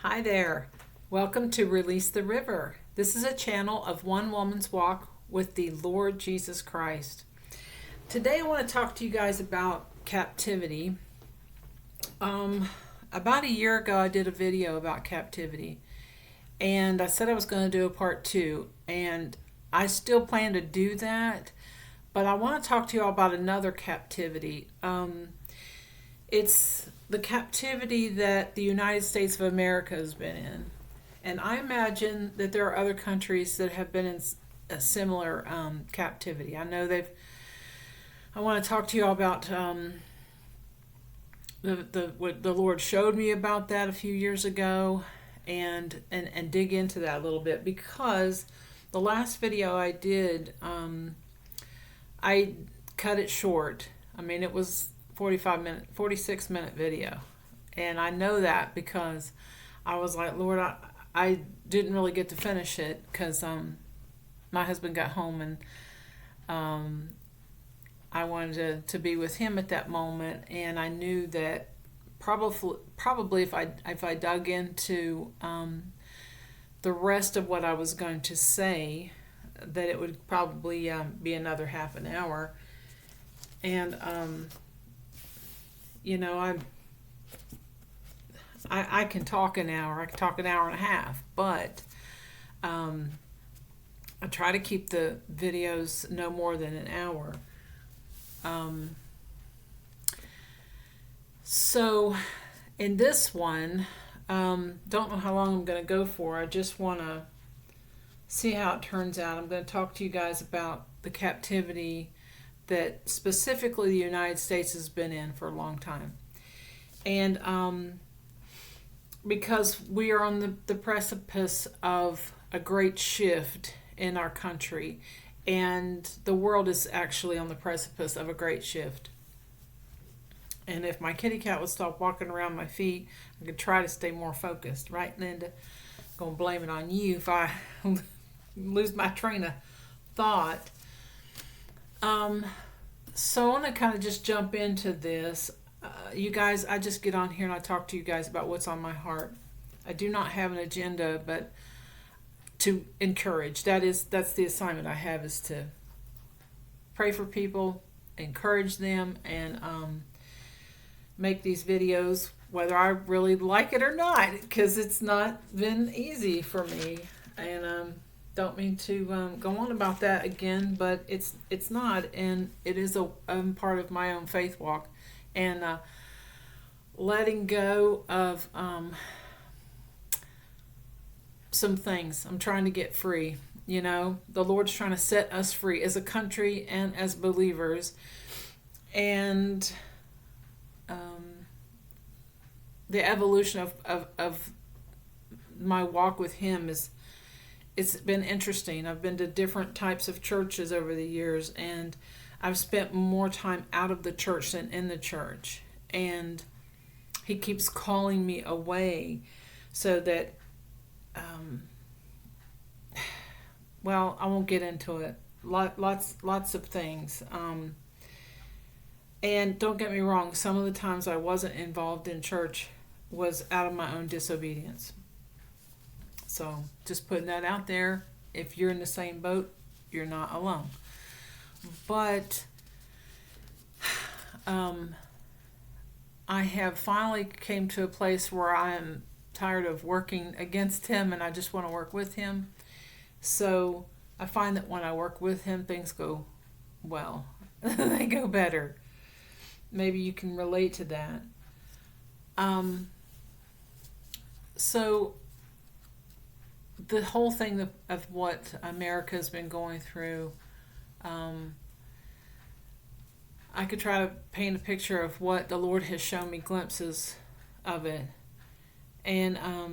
Hi there. Welcome to Release the River. This is a channel of one woman's walk with the Lord Jesus Christ. Today I want to talk to you guys about captivity. About a year ago I did a video about captivity, and I said I was going to do a part two, and I still plan to do that, but I want to talk to you all about another captivity. It's the captivity that the United States of America has been in. And I imagine that there are other countries that have been in a similar captivity. I want to talk to you all about what the Lord showed me about that a few years ago, and dig into that a little bit, because the last video I did, I cut it short. I mean, it was 46-minute video, and I know that because I was like, Lord, I didn't really get to finish it because my husband got home, and I wanted to be with him at that moment, and I knew that probably if I dug into the rest of what I was going to say, that it would probably be another half an hour. And I can talk an hour. I can talk an hour and a half, but I try to keep the videos no more than an hour. So in this one, don't know how long I'm going to go for. I just want to see how it turns out. I'm going to talk to you guys about the captivity that specifically the United States has been in for a long time. And because we are on the precipice of a great shift in our country, and the world is actually on the precipice of a great shift. And if my kitty cat would stop walking around my feet, I could try to stay more focused. Right, Linda? I'm going to blame it on you if I lose my train of thought. So I want to kind of just jump into this. You guys, I just get on here and I talk to you guys about what's on my heart. I do not have an agenda, but to encourage. That's the assignment I have, is to pray for people, encourage them, and make these videos whether I really like it or not, because it's not been easy for me. And don't mean to go on about that again, but it's not, and it is a part of my own faith walk, and letting go of some things. I'm trying to get free. The Lord's trying to set us free as a country and as believers, and the evolution of my walk with Him it's been interesting. I've been to different types of churches over the years, and I've spent more time out of the church than in the church. And He keeps calling me away so that, well, I won't get into it. Lots of things. And don't get me wrong, some of the times I wasn't involved in church was out of my own disobedience. So just putting that out there. If you're in the same boat, you're not alone. But I have finally came to a place where I am tired of working against Him, and I just want to work with Him. So I find that when I work with Him, things go well. They go better. Maybe you can relate to that. So the whole thing of what America has been going through, I could try to paint a picture of what the Lord has shown me glimpses of it. And a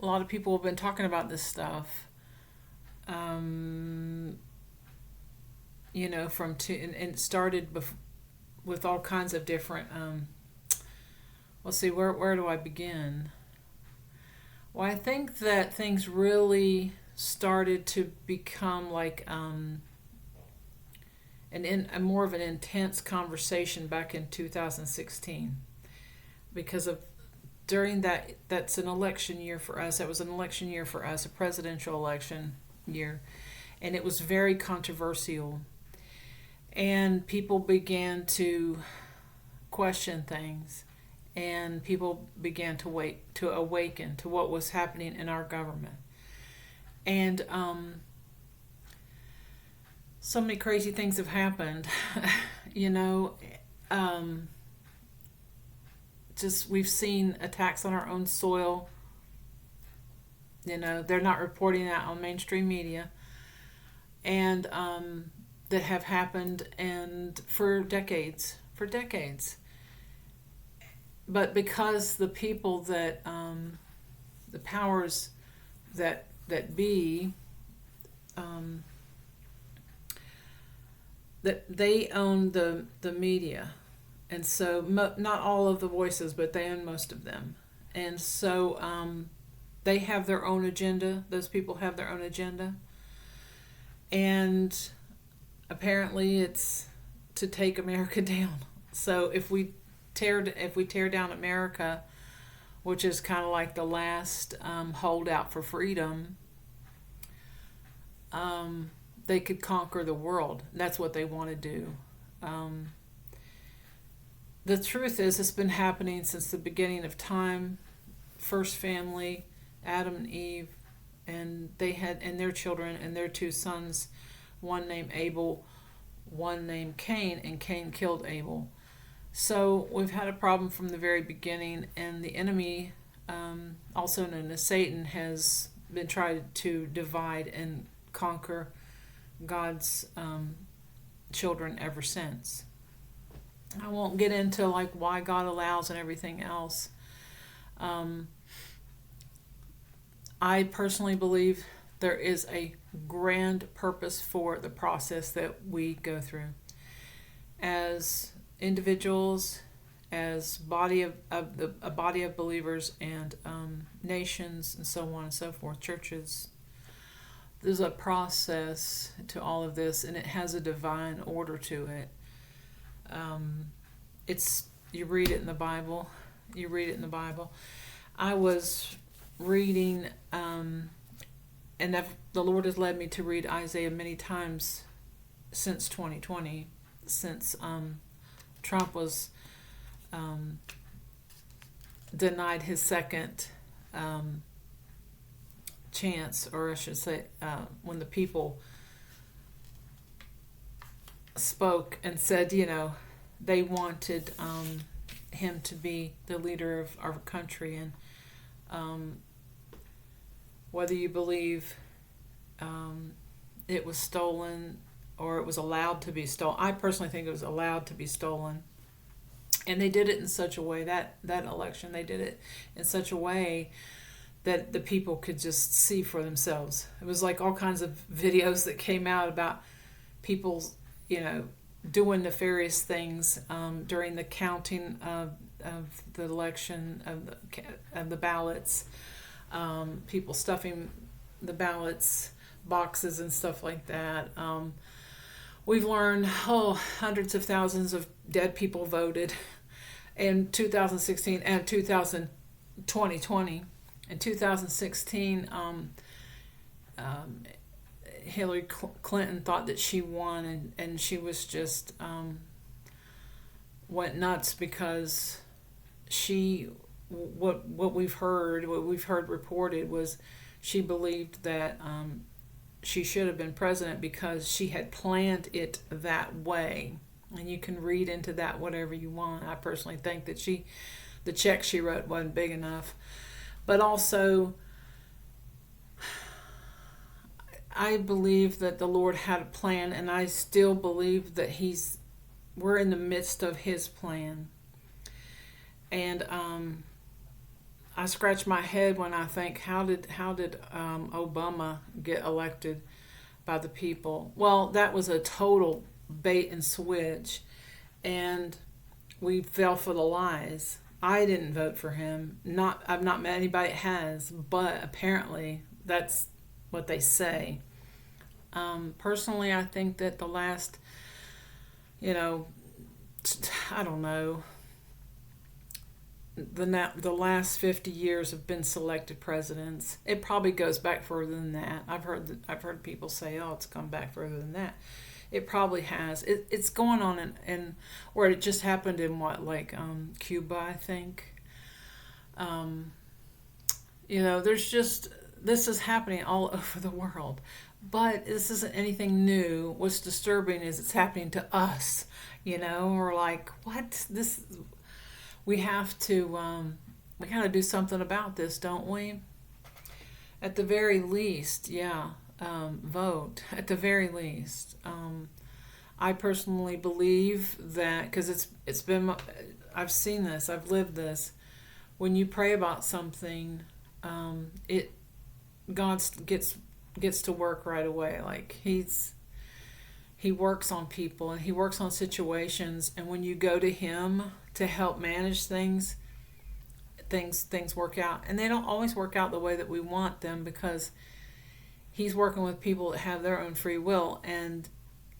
lot of people have been talking about this stuff. And it started with all kinds of different. Let's see, where do I begin? Well, I think that things really started to become like a more of an intense conversation back in 2016. because of during that's an election year for us. That was an election year for us, a presidential election year, and it was very controversial. And people began to question things, and people began to awaken to what was happening in our government. And so many crazy things have happened, you know. Um, just we've seen attacks on our own soil. You know, they're not reporting that on mainstream media, and that have happened and for decades. But because the people that the powers that be, um, that they own the media, and so not all of the voices, but they own most of them, and so they have their own agenda. Those people have their own agenda, and apparently it's to take America down. So if we tear down America, which is kind of like the last holdout for freedom, they could conquer the world. That's what they want to do. The truth is, it's been happening since the beginning of time. First family, Adam and Eve, and they had and their children and their two sons, one named Abel, one named Cain, and Cain killed Abel. So we've had a problem from the very beginning, and the enemy, also known as Satan, has been trying to divide and conquer God's children ever since. I won't get into like why God allows and everything else. I personally believe there is a grand purpose for the process that we go through as individuals, as a body of believers, and nations, and so on and so forth, churches. There's a process to all of this, and it has a divine order to it. It's you read it in the Bible. You read it in the Bible. I was reading, and the Lord has led me to read Isaiah many times since 2020, since Trump was denied his second chance, or I should say, when the people spoke and said, they wanted him to be the leader of our country, and whether you believe it was stolen or it was allowed to be stolen. I personally think it was allowed to be stolen. And they did it in such a way, that election, they did it in such a way that the people could just see for themselves. It was like all kinds of videos that came out about people, doing nefarious things during the counting of the election, of the ballots, people stuffing the ballots boxes and stuff like that. We've learned, hundreds of thousands of dead people voted in 2016 and 2020. In 2016, Hillary Clinton thought that she won, and she was just went nuts because what we've heard reported was she believed that she should have been president because she had planned it that way. And you can read into that whatever you want. I personally think that the check she wrote wasn't big enough. But also, I believe that the Lord had a plan, and I still believe that we're in the midst of His plan. And I scratch my head when I think, how did Obama get elected by the people? Well, that was a total bait and switch, and we fell for the lies. I didn't vote for him. I've not met anybody that has, but apparently that's what they say. Personally, I think that the last, I don't know, the last 50 years have been selected presidents. It probably goes back further than that. I've heard people say, "Oh, it's gone back further than that." It probably has. It's going on in or it just happened in what, like Cuba, I think. Um, there's just this is happening all over the world, but this isn't anything new. What's disturbing is it's happening to us. We're like, what? This we have to we gotta do something about this, don't we? At the very least, yeah. Vote at the very least. I personally believe that because it's been I've seen this, I've lived this. When you pray about something, it God gets to work right away. Like he works on people and he works on situations, and when you go to him to help manage things work out, and they don't always work out the way that we want them because he's working with people that have their own free will, and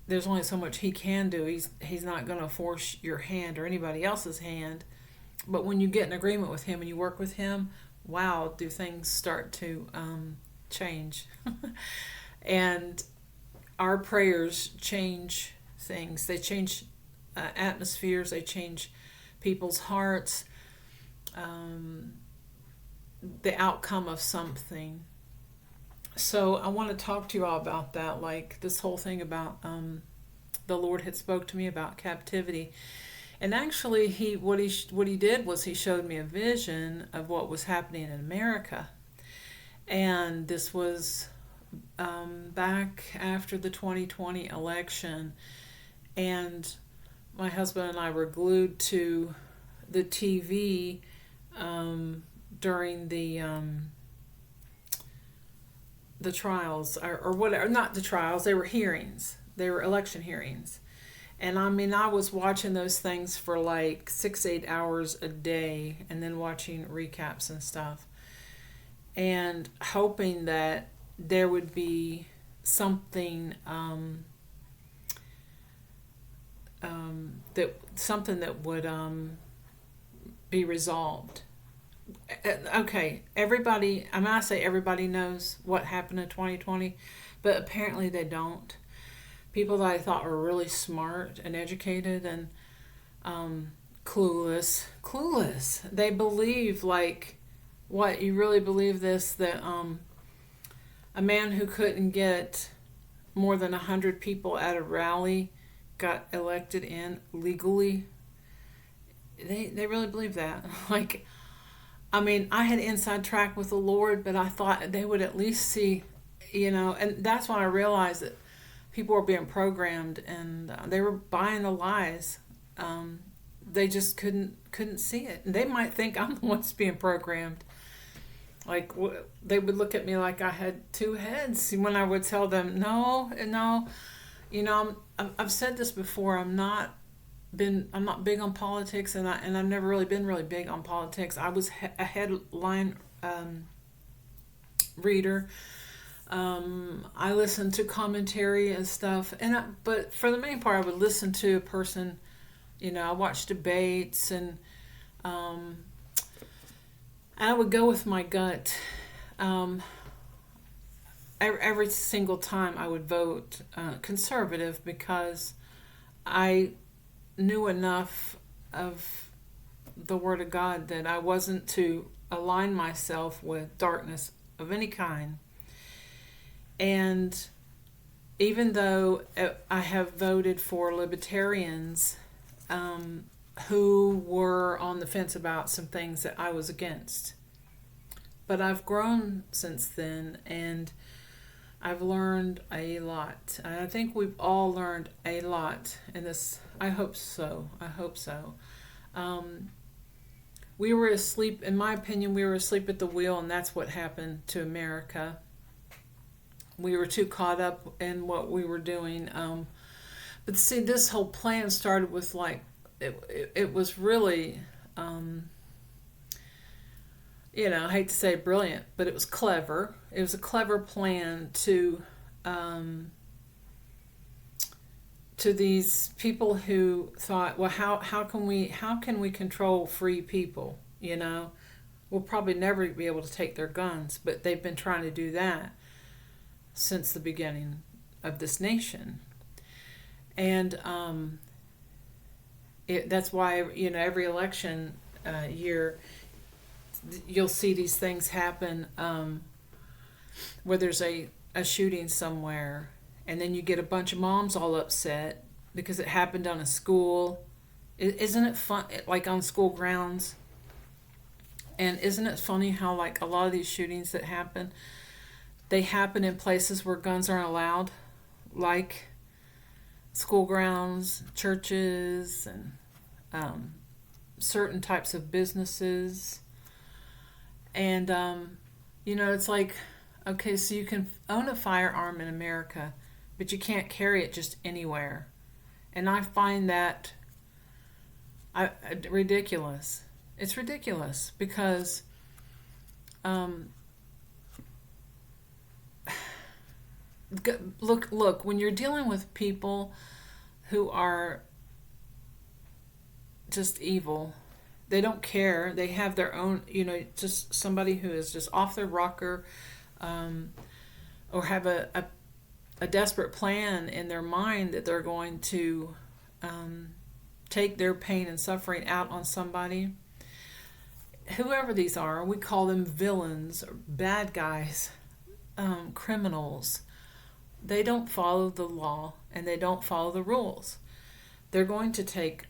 there's only so much he can do. He's not going to force your hand or anybody else's hand. But when you get in agreement with him and you work with him, wow, do things start to change. And our prayers change things. They change atmospheres. They change people's hearts. The outcome of something. So I want to talk to you all about that, like this whole thing about the Lord had spoke to me about captivity. And actually, what he did was he showed me a vision of what was happening in America. And this was back after the 2020 election. And my husband and I were glued to the TV during the trials, or whatever. Not the trials, they were hearings. They were election hearings. And I mean, I was watching those things for like 6-8 hours a day, and then watching recaps and stuff, and hoping that there would be something that would be resolved. Okay, everybody, I mean, I say everybody knows what happened in 2020, but apparently they don't. People that I thought were really smart and educated and clueless. They believe, like, what, you really believe this, that a man who couldn't get more than 100 people at a rally got elected in legally? They really believe that. Like, I mean, I had inside track with the Lord, but I thought they would at least see, and that's when I realized that people were being programmed, and they were buying the lies. They just couldn't see it. And they might think I'm the one that's being programmed. Like, they would look at me like I had two heads when I would tell them, no. I've said this before. I'm not big on politics, and I've never really been really big on politics. I was a headline reader. I listened to commentary and stuff, but for the main part, I would listen to a person. I watched debates, and I would go with my gut. Every single time I would vote conservative because I knew enough of the Word of God that I wasn't to align myself with darkness of any kind. And even though I have voted for libertarians who were on the fence about some things that I was against, but I've grown since then, and I've learned a lot. And I think we've all learned a lot in this. I hope so. We were asleep, in my opinion, we were asleep at the wheel, and that's what happened to America. We were too caught up in what we were doing. But see, this whole plan started with, like, it was really, I hate to say brilliant, but it was clever. It was a clever plan to these people who thought, well, how can we control free people? you know. We'll probably never be able to take their guns, but they've been trying to do that since the beginning of this nation. And that's why, every election year, you'll see these things happen, where there's a shooting somewhere, and then you get a bunch of moms all upset because it happened on a school. Isn't it fun, like on school grounds? And isn't it funny how, like, a lot of these shootings that happen, they happen in places where guns aren't allowed, like school grounds, churches, and certain types of businesses. And, it's like, okay, so you can own a firearm in America, but you can't carry it just anywhere. And I find that ridiculous. It's ridiculous because look, when you're dealing with people who are just evil, they don't care. They have their own, just somebody who is just off their rocker, or have a desperate plan in their mind that they're going to take their pain and suffering out on somebody. Whoever these are, we call them villains, or bad guys, criminals. They don't follow the law and they don't follow the rules. They're going to take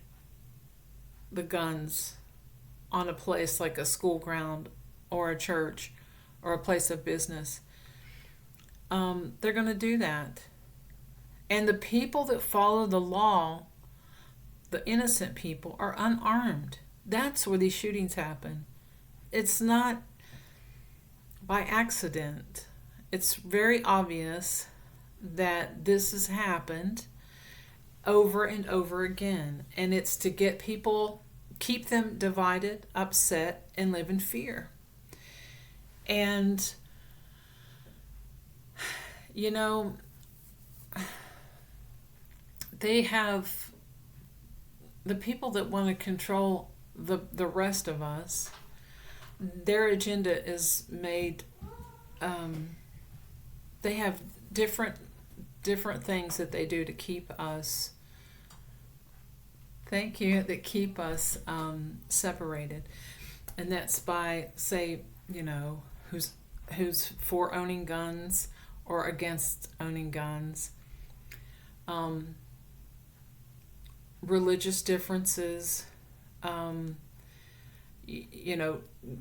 the guns on a place like a school ground or a church or a place of business. They're going to do that. And the people that follow the law, the innocent people, are unarmed. That's where these shootings happen. It's not by accident. It's very obvious that this has happened over and over again. And it's to get people, keep them divided, upset, and live in fear. And, they have the people that want to control the rest of us. Their agenda is made. They have different things that they do to keep us. Thank you. That keep us separated, and that's by, say, who's for owning guns or against owning guns. Religious differences,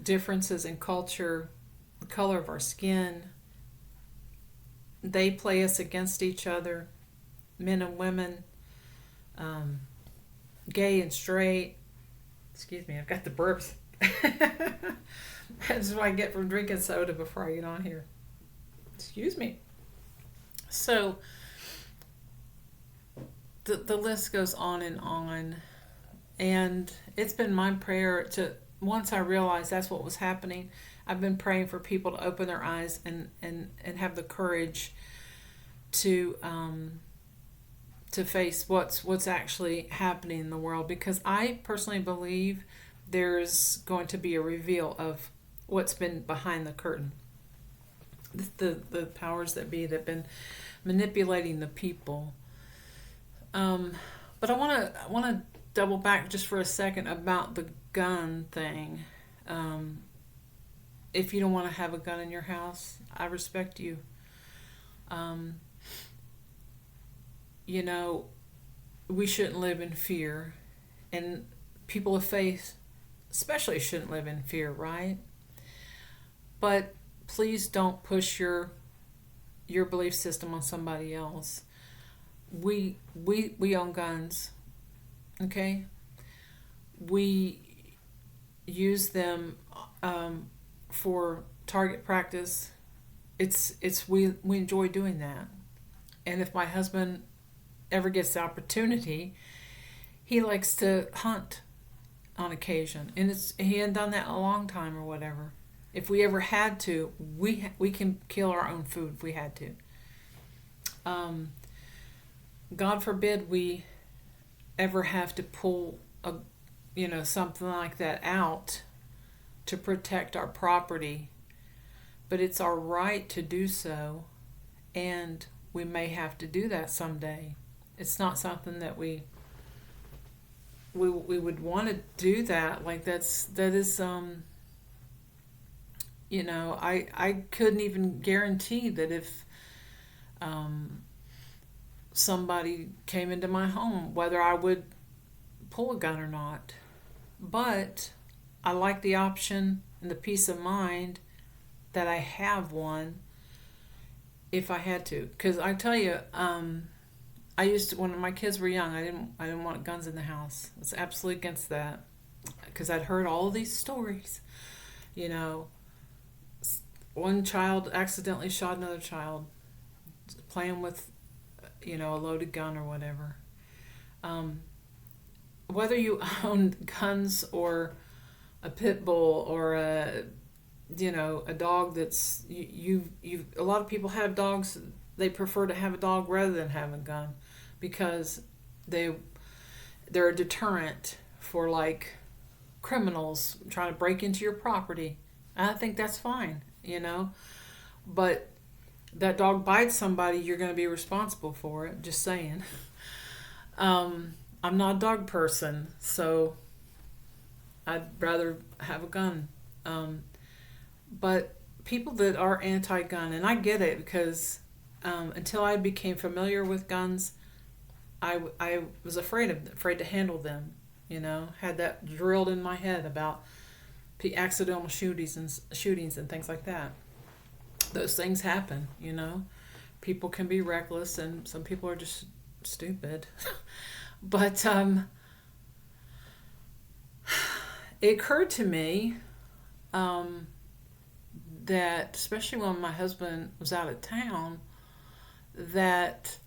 differences in culture, the color of our skin. They play us against each other, men and women, gay and straight. Excuse me, I've got the burps. That's what I get from drinking soda before I get on here. Excuse me. So the list goes on and on. And it's been my prayer to, once I realized that's what was happening, I've been praying for people to open their eyes and have the courage to face what's actually happening in the world. Because I personally believe there's going to be a reveal of what's been behind the curtain. The powers that be that have been manipulating the people. But I want to double back just for a second about the gun thing. If you don't want to have a gun in your house, I respect you. We shouldn't live in fear, and people of faith especially shouldn't live in fear, right? But please don't push your belief system on somebody else. We own guns, okay? We use them for target practice. We enjoy doing that. And if my husband ever gets the opportunity, he likes to hunt on occasion, and he hadn't done that in a long time or whatever. If we ever had to, we can kill our own food if we had to. God forbid we ever have to pull something like that out. to protect our property, but it's our right to do so, and we may have to do that someday. It's not something that we would want to do that. Like that is I couldn't even guarantee that if um, somebody came into my home, whether I would pull a gun or not. But I like the option and the peace of mind that I have one if I had to. Because I tell you, I used to, when my kids were young, I didn't want guns in the house. I was absolutely against that because I'd heard all of these stories. You know, one child accidentally shot another child playing with, a loaded gun or whatever. Um, Whether you own guns or a pit bull or a dog that's you a lot of people have dogs. They prefer to have a dog rather than have a gun because they they're a deterrent for like criminals trying to break into your property. And I think that's fine. But that dog bites somebody, you're going to be responsible for it. Just saying. I'm not a dog person, so I'd rather have a gun. But people that are anti-gun, and I get it because until I became familiar with guns, I was afraid to handle them. Had that drilled in my head about accidental shootings and things like that. Those things happen. People can be reckless, and some people are just stupid. But it occurred to me that, especially when my husband was out of town, that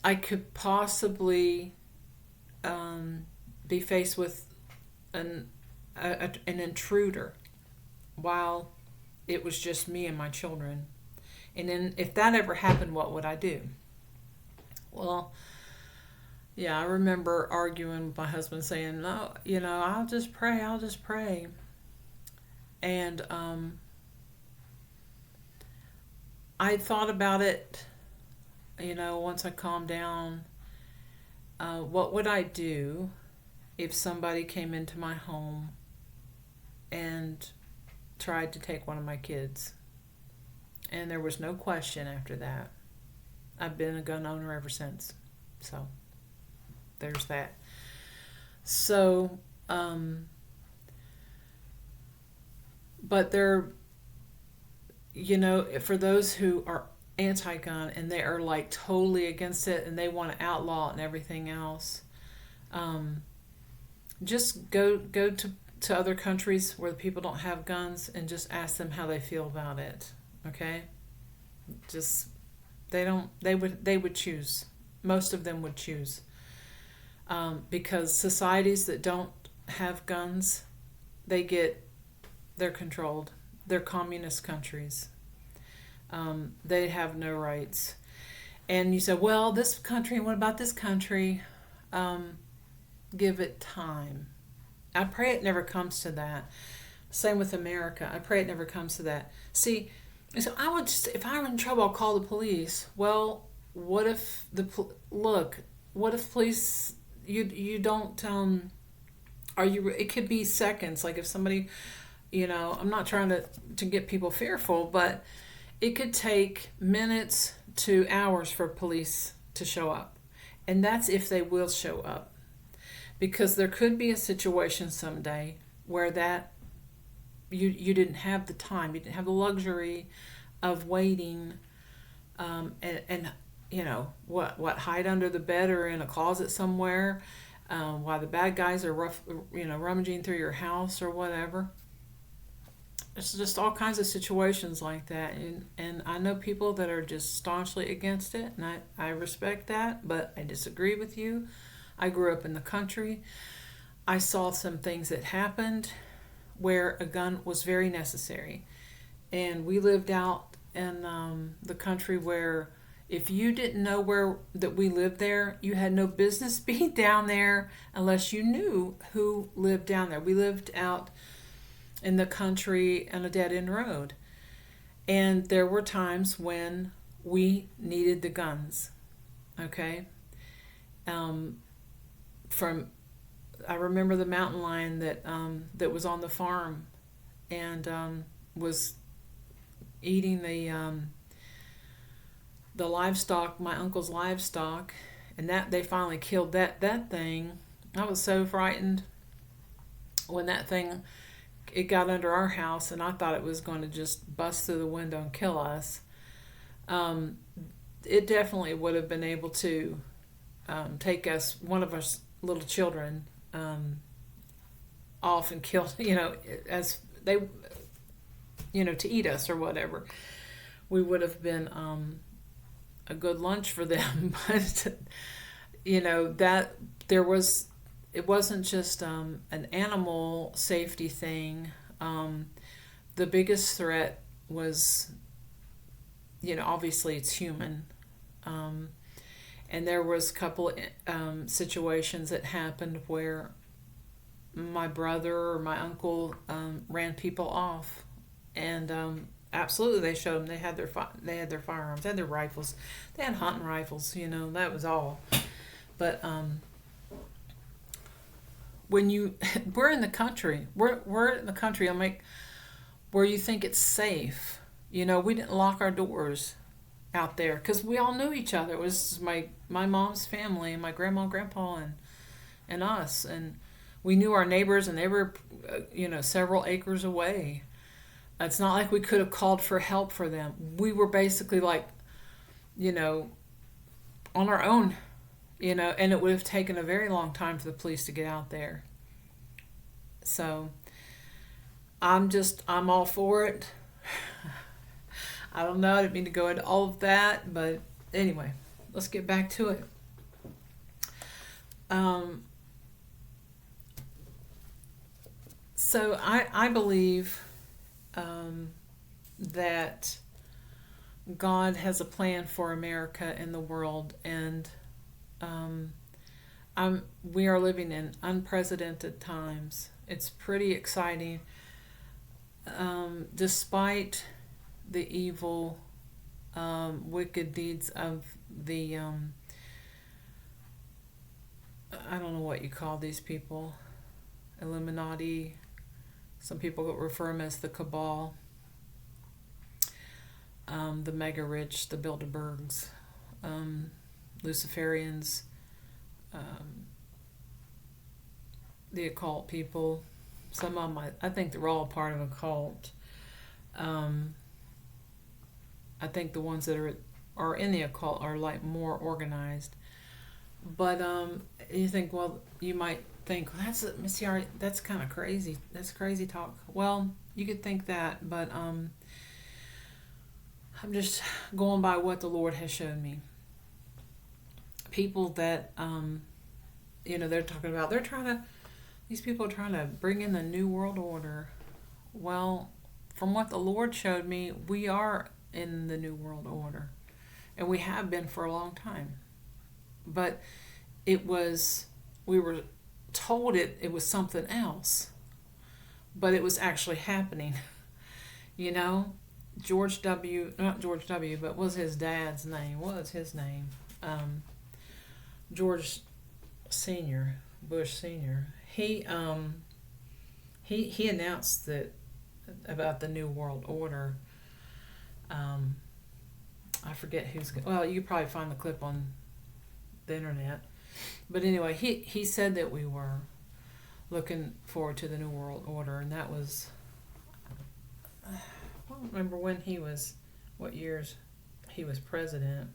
I could possibly be faced with an intruder while it was just me and my children. And then if that ever happened, what would I do? Well, yeah, I remember arguing with my husband saying, no, I'll just pray. And I thought about it, once I calmed down. What would I do if somebody came into my home and tried to take one of my kids? And there was no question after that. I've been a gun owner ever since. So there's that. So, but for those who are anti-gun and they are like totally against it and they want to outlaw it and everything else, just go to other countries where the people don't have guns and just ask them how they feel about it. Okay? Just they would choose. Most of them would choose. Because societies that don't have guns, they're controlled. They're communist countries. They have no rights. And you say, well, this country, what about this country? Give it time. I pray it never comes to that. Same with America. I pray it never comes to that. See, so if I'm in trouble, I'll call the police. Well, what if what if police, you don't, it could be seconds. Like if somebody, I'm not trying to get people fearful, but it could take minutes to hours for police to show up. And that's if they will show up. Because there could be a situation someday where that you didn't have the time, you didn't have the luxury of waiting, and hide under the bed or in a closet somewhere, while the bad guys are rummaging through your house or whatever. It's just all kinds of situations like that, and I know people that are just staunchly against it, and I respect that, but I disagree with you. I grew up in the country. I saw some things that happened where a gun was very necessary. And we lived out in the country where if you didn't know where that we lived there, you had no business being down there unless you knew who lived down there. We lived out in the country on a dead end road. And there were times when we needed the guns. Okay. Um, from I remember the mountain lion that was on the farm and was eating the livestock, my uncle's livestock, and that they finally killed that thing. I was so frightened when that thing it got under our house, and I thought it was going to just bust through the window and kill us. Um, it definitely would have been able to take us, one of us little children, off and kill, as they, to eat us or whatever. We would have been a good lunch for them, but that there was, it wasn't just an animal safety thing. The biggest threat was, obviously it's human. And there was a couple situations that happened where my brother or my uncle ran people off, and absolutely they showed them they had their firearms, they had their rifles, they had hunting rifles. That was all. But when you we're in the country, we're in the country. I'm like, where you think it's safe. We didn't lock our doors out there because we all knew each other. It was my mom's family and my grandma and grandpa and us, and we knew our neighbors, and they were several acres away. It's not like we could have called for help for them. We were basically like on our own, and it would have taken a very long time for the police to get out there. So I'm all for it. I don't know, I didn't mean to go into all of that, but anyway, let's get back to it. So I believe that God has a plan for America and the world, and we are living in unprecedented times. It's pretty exciting. Despite the evil, wicked deeds of the, I don't know what you call these people, Illuminati. Some people refer them as the cabal, the mega rich, the Bilderbergs, Luciferians, the occult people. Some of them, I think they're all part of a cult. I think the ones that are in the occult are like more organized. But you think, well, you might think, well, that's kind of crazy. That's crazy talk. Well, you could think that, but I'm just going by what the Lord has shown me. People that they're talking about, these people are trying to bring in the New World Order. Well, from what the Lord showed me, we are in the New World Order, and we have been for a long time. But we were told it was something else, but it was actually happening. George W., not George W., but was his dad's name? What was his name? George Senior, Bush Senior. He announced that about the New World Order. I forget who's. Well, you probably find the clip on the internet. But anyway, he said that we were looking forward to the New World Order, and that was. I don't remember what years he was president.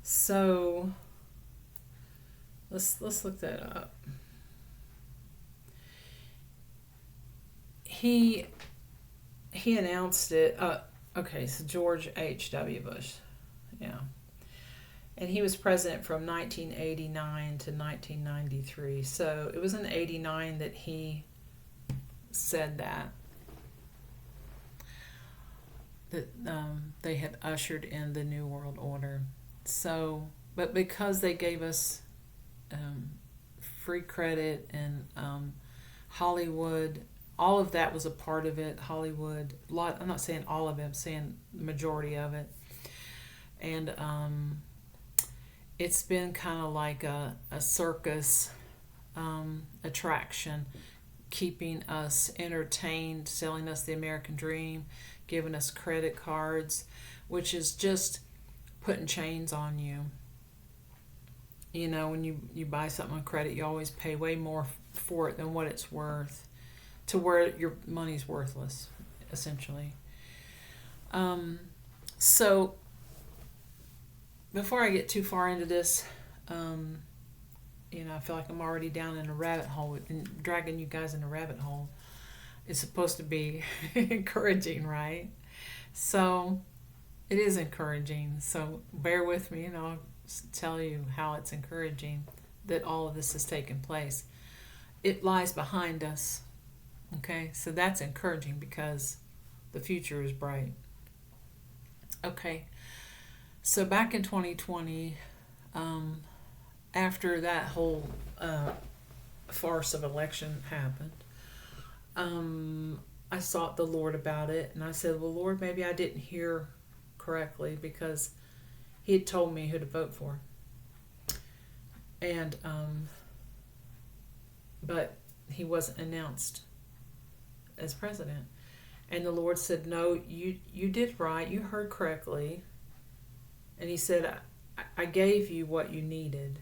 So let's look that up. He announced it. Okay, so George H.W. Bush, yeah, and he was president from 1989 to 1993. So it was in '89 that he said that they had ushered in the New World Order. So, but because they gave us um, free credit and Hollywood. All of that was a part of it. Hollywood, lot. I'm not saying all of it. I'm saying the majority of it. And it's been kind of like a circus attraction, keeping us entertained, selling us the American dream, giving us credit cards, which is just putting chains on you. You know, when you buy something on credit, you always pay way more for it than what it's worth, to where your money's worthless, essentially. So, before I get too far into this, I feel like I'm already down in a rabbit hole and dragging you guys in a rabbit hole. It's supposed to be encouraging, right? So, it is encouraging. So, bear with me and I'll tell you how it's encouraging that all of this has taken place. It lies behind us. Okay, so that's encouraging because the future is bright. Okay, so back in 2020, after that whole farce of election happened, I sought the Lord about it, and I said, well, Lord, maybe I didn't hear correctly, because he had told me who to vote for. And, but he wasn't announced as president. And the Lord said, no, you did right. You heard correctly. And he said, I gave you what you needed.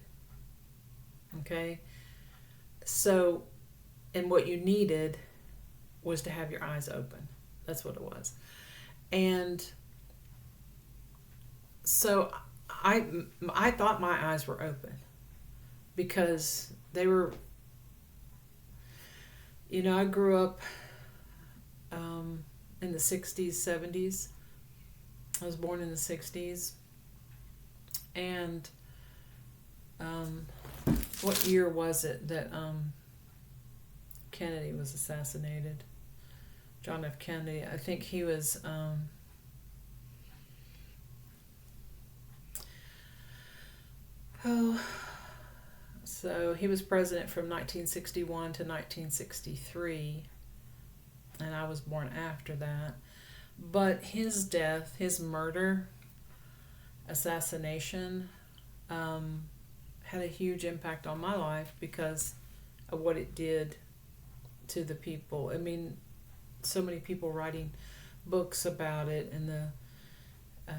Okay? So, and what you needed was to have your eyes open. That's what it was. And so I thought my eyes were open, because they were, I grew up in the 60s, 70s. I was born in the 60s. And what year was it that Kennedy was assassinated? John F. Kennedy. I think he was... so he was president from 1961 to 1963, and I was born after that. But his death, his murder, assassination, had a huge impact on my life because of what it did to the people. I mean, so many people writing books about it, and the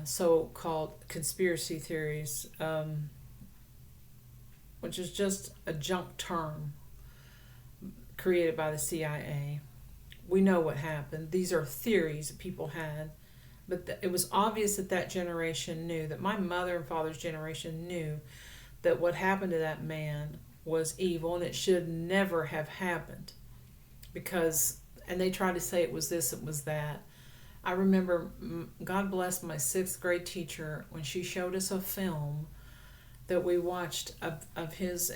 so-called conspiracy theories, which is just a junk term created by the CIA. We know what happened. These are theories that people had, but it was obvious that that generation knew, that my mother and father's generation knew, that what happened to that man was evil, and it should never have happened. And they tried to say it was this, it was that. I remember, God bless my 6th grade teacher, when she showed us a film that we watched of his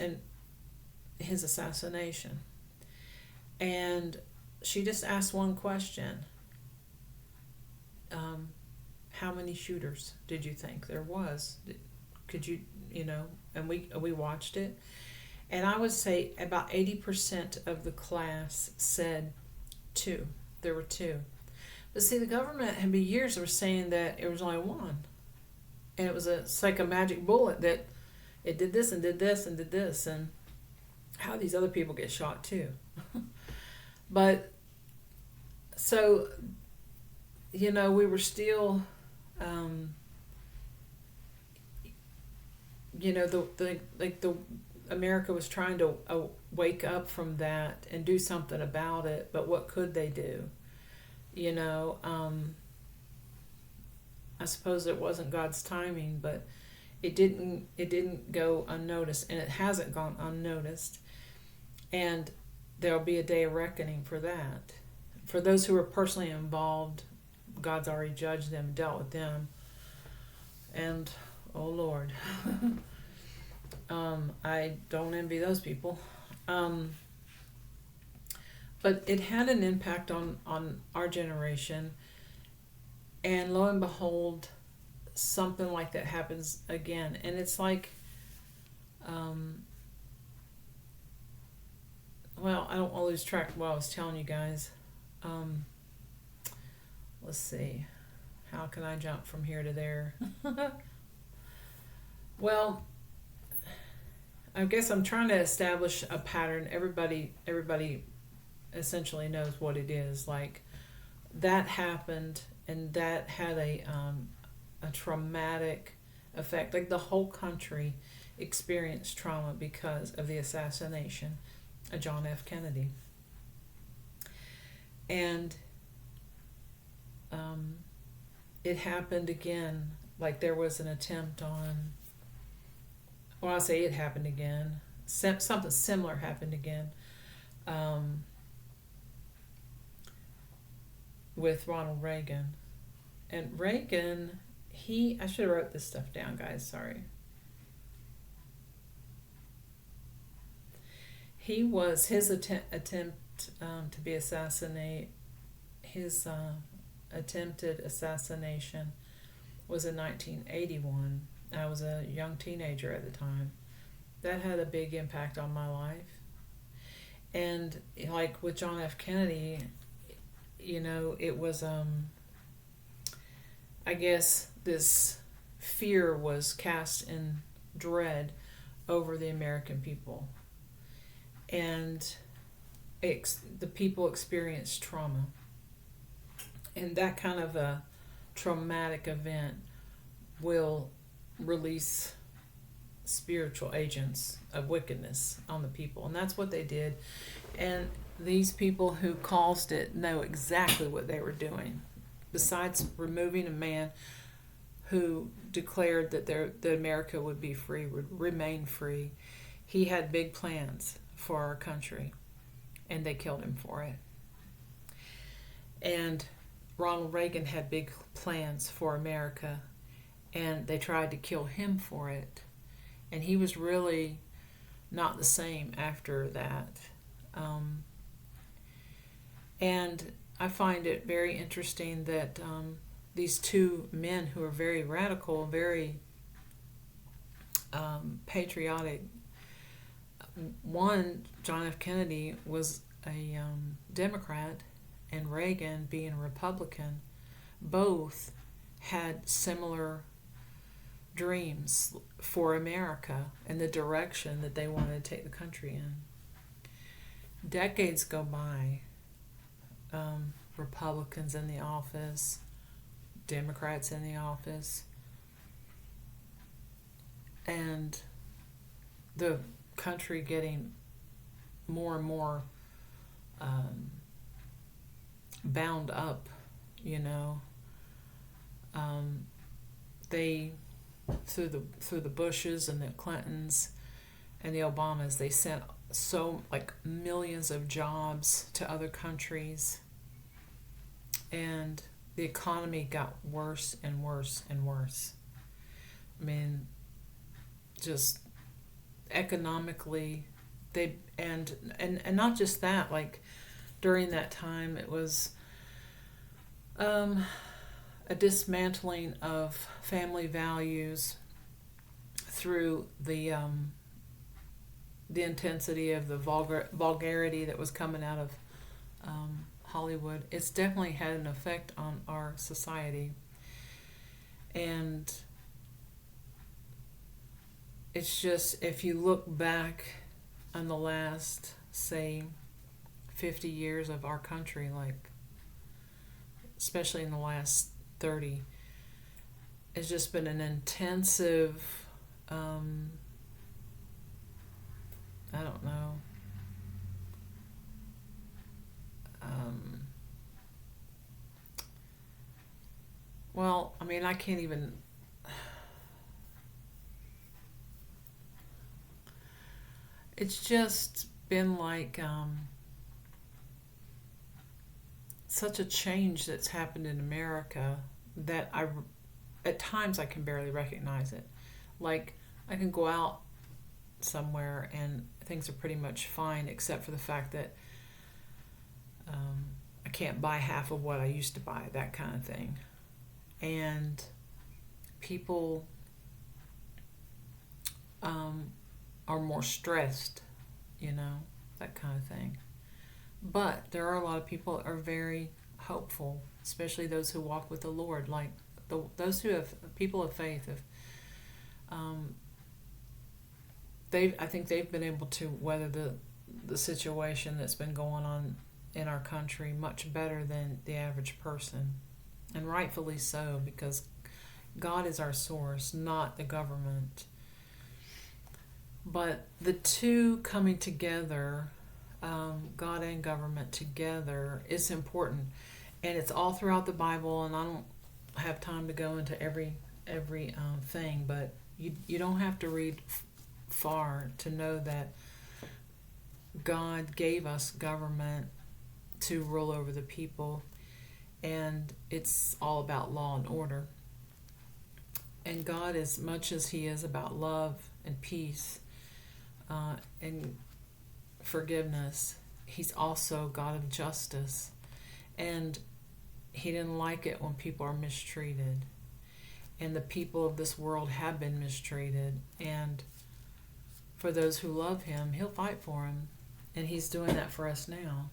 assassination. And she just asked one question. How many shooters did you think there was? Could you, and we watched it. And I would say about 80% of the class said 2. There were 2. But see, the government had been years were saying that it was only 1. And it's like a magic bullet that it did this and did this and did this, and how these other people get shot too. But so, we were still, the America was trying to wake up from that and do something about it. But what could they do? I suppose it wasn't God's timing, but it didn't go unnoticed, and it hasn't gone unnoticed. And there'll be a day of reckoning for that. For those who are personally involved, God's already judged them, dealt with them. And, oh Lord, I don't envy those people. But it had an impact on our generation. And lo and behold, something like that happens again. And it's like well, I don't want to lose track of what I was telling you guys. Um, let's see. How can I jump from here to there? Well, I guess I'm trying to establish a pattern. Everybody essentially knows what it is. Like that happened, and that had a traumatic effect. Like the whole country experienced trauma because of the assassination of John F. Kennedy. And um, it happened again. Like there was an attempt on, well, I say it happened again. Something similar happened again um, with Ronald Reagan. And Reagan, I should have wrote this stuff down, guys. Sorry. His attempt to be assassinate, his attempted assassination was in 1981. I was a young teenager at the time. That had a big impact on my life. And like with John F. Kennedy, it was, I guess this fear was cast in dread over the American people. And the people experienced trauma. And that kind of a traumatic event will release spiritual agents of wickedness on the people. And that's what they did. And these people who caused it know exactly what they were doing. Besides removing a man who declared that America would be free, would remain free, he had big plans for our country, and they killed him for it. And Ronald Reagan had big plans for America, and they tried to kill him for it. And he was really not the same after that. And I find it very interesting that these two men who are very radical, very patriotic. One, John F. Kennedy, was a Democrat, and Reagan, being a Republican, both had similar dreams for America and the direction that they wanted to take the country in. Decades go by, Republicans in the office, Democrats in the office, and the country getting more and more bound up, they through the Bushes and the Clintons and the Obamas, they sent millions of jobs to other countries, and the economy got worse and worse and worse. I mean, just economically, and not just that, like during that time it was a dismantling of family values through the intensity of the vulgarity that was coming out of Hollywood. It's definitely had an effect on our society. And it's just, if you look back on the last, say, 50 years of our country, like, especially in the last 30, it's just been an intensive, I don't know, well, I mean, I can't even, it's just been like such a change that's happened in America that at times I can barely recognize it. Like, I can go out somewhere and things are pretty much fine, except for the fact that I can't buy half of what I used to buy, that kind of thing. And people are more stressed, that kind of thing. But there are a lot of people that are very hopeful, especially those who walk with the Lord, like those who have people of faith. If I think they've been able to weather the situation that's been going on in our country much better than the average person, and rightfully so, because God is our source, not the government. But the two coming together, God and government together, is important, and it's all throughout the Bible. And I don't have time to go into every thing, but you don't have to read far to know that God gave us government to rule over the people, and it's all about law and order. And God, as much as He is about love and peace and forgiveness, He's also God of justice. And He didn't like it when people are mistreated. And the people of this world have been mistreated. And for those who love Him, He'll fight for them. And He's doing that for us now.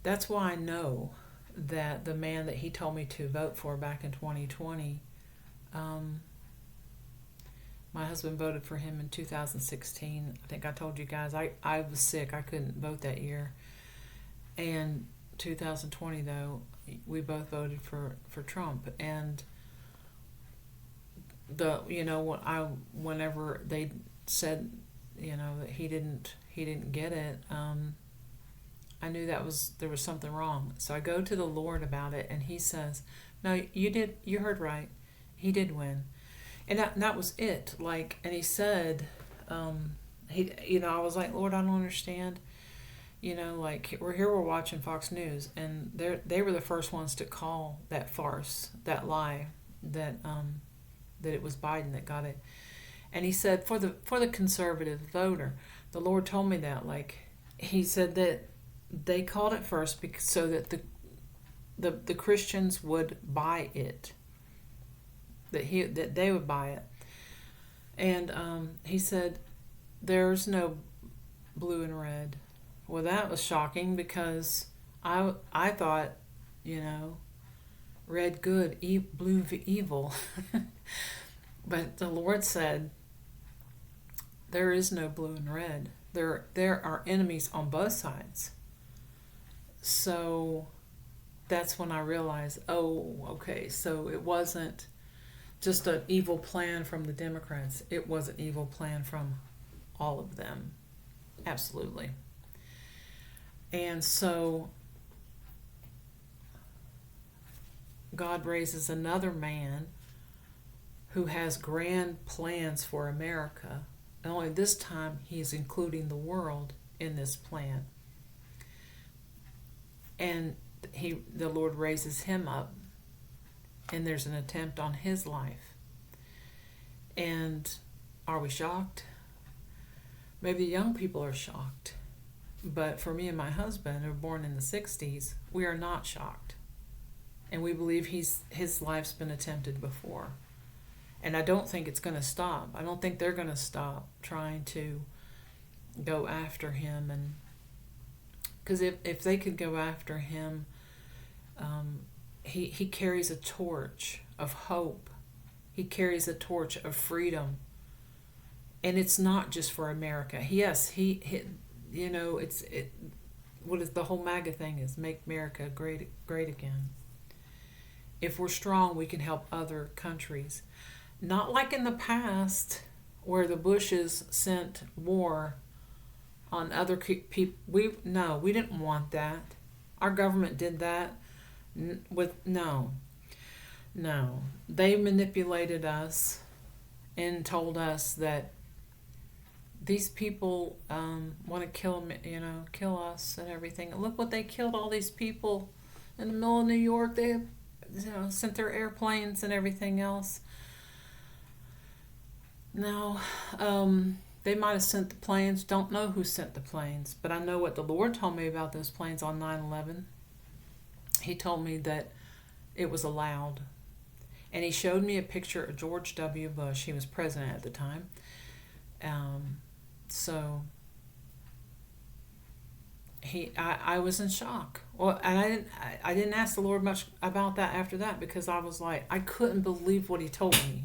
That's why I know that the man that He told me to vote for back in 2020, my husband voted for him in 2016. I think I told you guys I was sick. I couldn't vote that year. And 2020, though, we both voted for Trump. And whenever they said, that he didn't get it, I knew there was something wrong. So I go to the Lord about it, and He says, "No, you heard right. He did win." And that was it. And He said, I was like, "Lord, I don't understand." We're watching Fox News, and they were the first ones to call that farce, that lie, that it was Biden that got it. And He said, for the conservative voter, the Lord told me that. He said that they called it first so that the Christians would buy it, that they would buy it. And He said, "There's no blue and red." Well, that was shocking, because I thought, red good, blue evil. But the Lord said, there is no blue and red. There are enemies on both sides. So that's when I realized, okay, so it wasn't just an evil plan from the Democrats. It was an evil plan from all of them. Absolutely. And so God raises another man who has grand plans for America. And only this time He is including the world in this plan. And the Lord raises him up, and there's an attempt on his life. And are we shocked? Maybe the young people are shocked. But for me and my husband, who were born in the 60s, we are not shocked. And we believe his life's been attempted before. And I don't think it's going to stop. I don't think they're going to stop trying to go after him. And because if they could go after him, he carries a torch of hope. He carries a torch of freedom. And it's not just for America. Yes, what is the whole MAGA thing is, make America great again. If we're strong, we can help other countries. Not like in the past, where the Bushes sent war on other people. We didn't want that. Our government did that. No. They manipulated us and told us that these people want to kill us and everything. Look what they killed, all these people in the middle of New York. They sent their airplanes and everything else. Now, they might have sent the planes. Don't know who sent the planes, but I know what the Lord told me about those planes on 9/11. He told me that it was allowed. And He showed me a picture of George W. Bush. He was president at the time. So I was in shock. Well, and I didn't ask the Lord much about that after that, because I was like, I couldn't believe what he told me.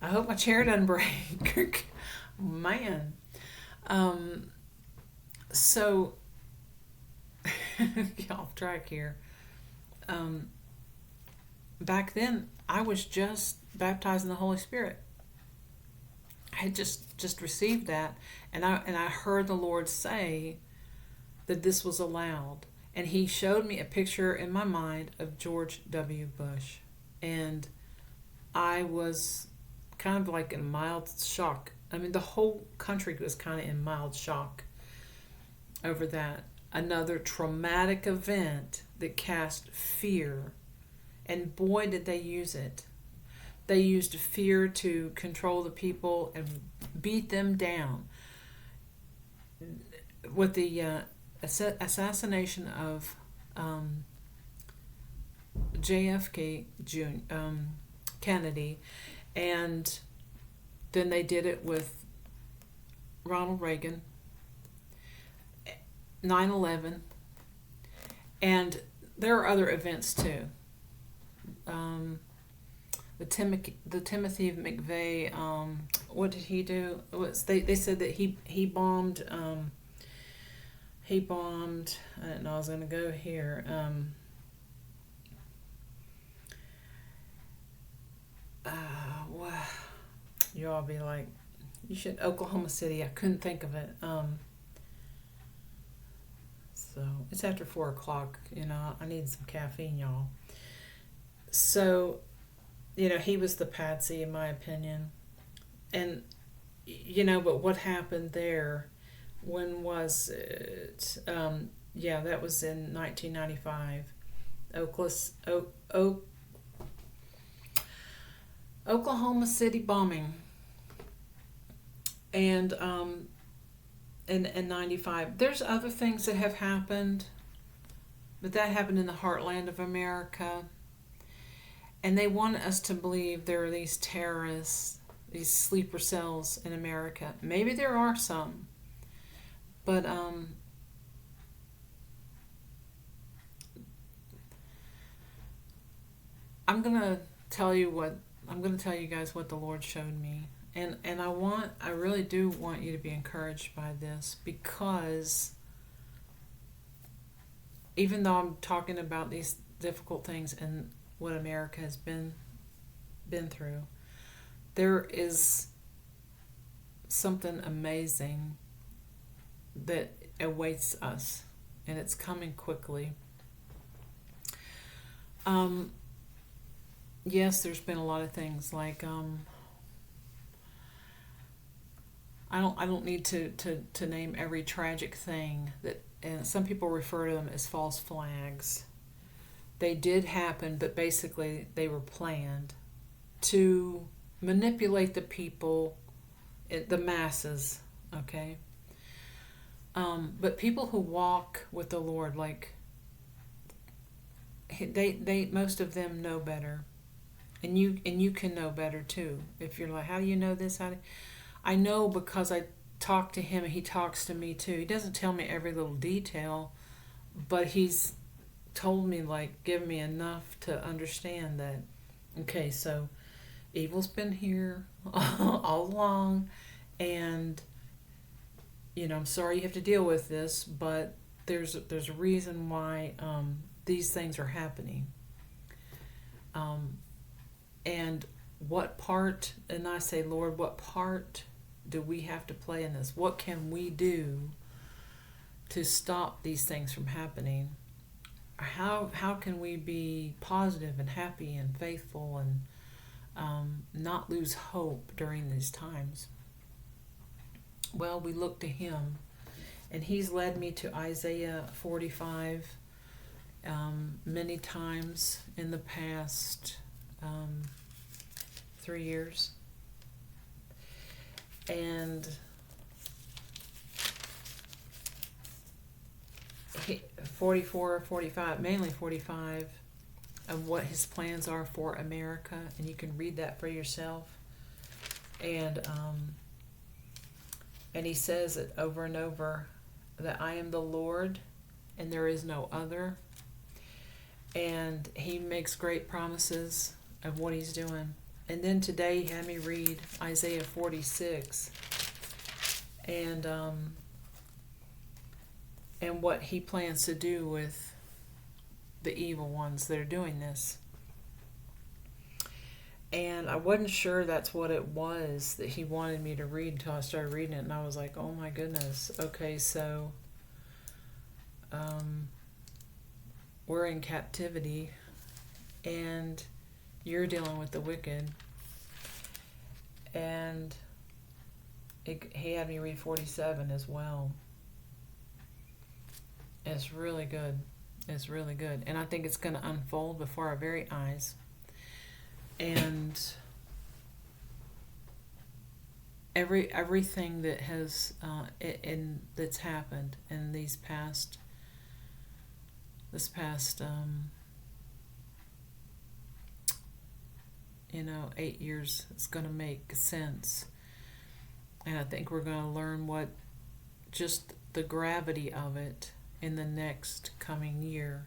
I hope my chair doesn't break. Man. So, get off track here. Back then, I was just baptized in the Holy Spirit. I had just received that, and I heard the Lord say that this was allowed, and He showed me a picture in my mind of George W. Bush, and I was kind of like in mild shock. I mean, the whole country was kind of in mild shock over that. Another traumatic event that cast fear, and boy, did they use it. They used fear to control the people and beat them down. With the assassination of JFK Kennedy, and then they did it with Ronald Reagan, 9/11, and there are other events too. The Timothy McVeigh, what did he do? They said that he bombed. He bombed. I didn't know I was going to go here. Wow. You all be like, you should Oklahoma City. I couldn't think of it. So it's after 4:00. I need some caffeine, y'all. So, he was the patsy in my opinion. And, but what happened there? When was it? Yeah, that was in 1995. Oklahoma City bombing. And in 95. There's other things that have happened, but that happened in the heartland of America. And they want us to believe there are these terrorists, these sleeper cells in America. Maybe there are some. But I'm gonna tell you guys what the Lord showed me. And I really do want you to be encouraged by this, because even though I'm talking about these difficult things and what America has been through, there is something amazing that awaits us, and it's coming quickly. Yes, there's been a lot of things like I don't need to name every tragic thing that, and some people refer to them as false flags. They did happen, but basically they were planned to manipulate the people, the masses, okay? But people who walk with the Lord, like, they most of them know better. And you can know better too. If you're like, how do you know this? I know because I talk to him and he talks to me too. He doesn't tell me every little detail, but he's told me, like, give me enough to understand that, okay, so evil's been here all along, and I'm sorry you have to deal with this, but there's a reason why these things are happening. And what part, and I say, Lord, what part do we have to play in this? What can we do to stop these things from happening? How can we be positive and happy and faithful and not lose hope during these times? Well, we look to him, and he's led me to Isaiah 45 many times in the past 3 years. And 44, 45, mainly 45, of what his plans are for America, and you can read that for yourself. And and he says it over and over, that I am the Lord and there is no other. And he makes great promises of what he's doing. And then today he had me read Isaiah 46 and what he plans to do with the evil ones that are doing this. And I wasn't sure that's what it was that he wanted me to read until I started reading it, and I was like, oh my goodness. Okay, so we're in captivity, and you're dealing with the wicked. And he had me read 47 as well. It's really good. It's really good. And I think it's going to unfold before our very eyes. And everything that has that's happened in this past 8 years, is going to make sense. And I think we're going to learn what just the gravity of it in the next coming year.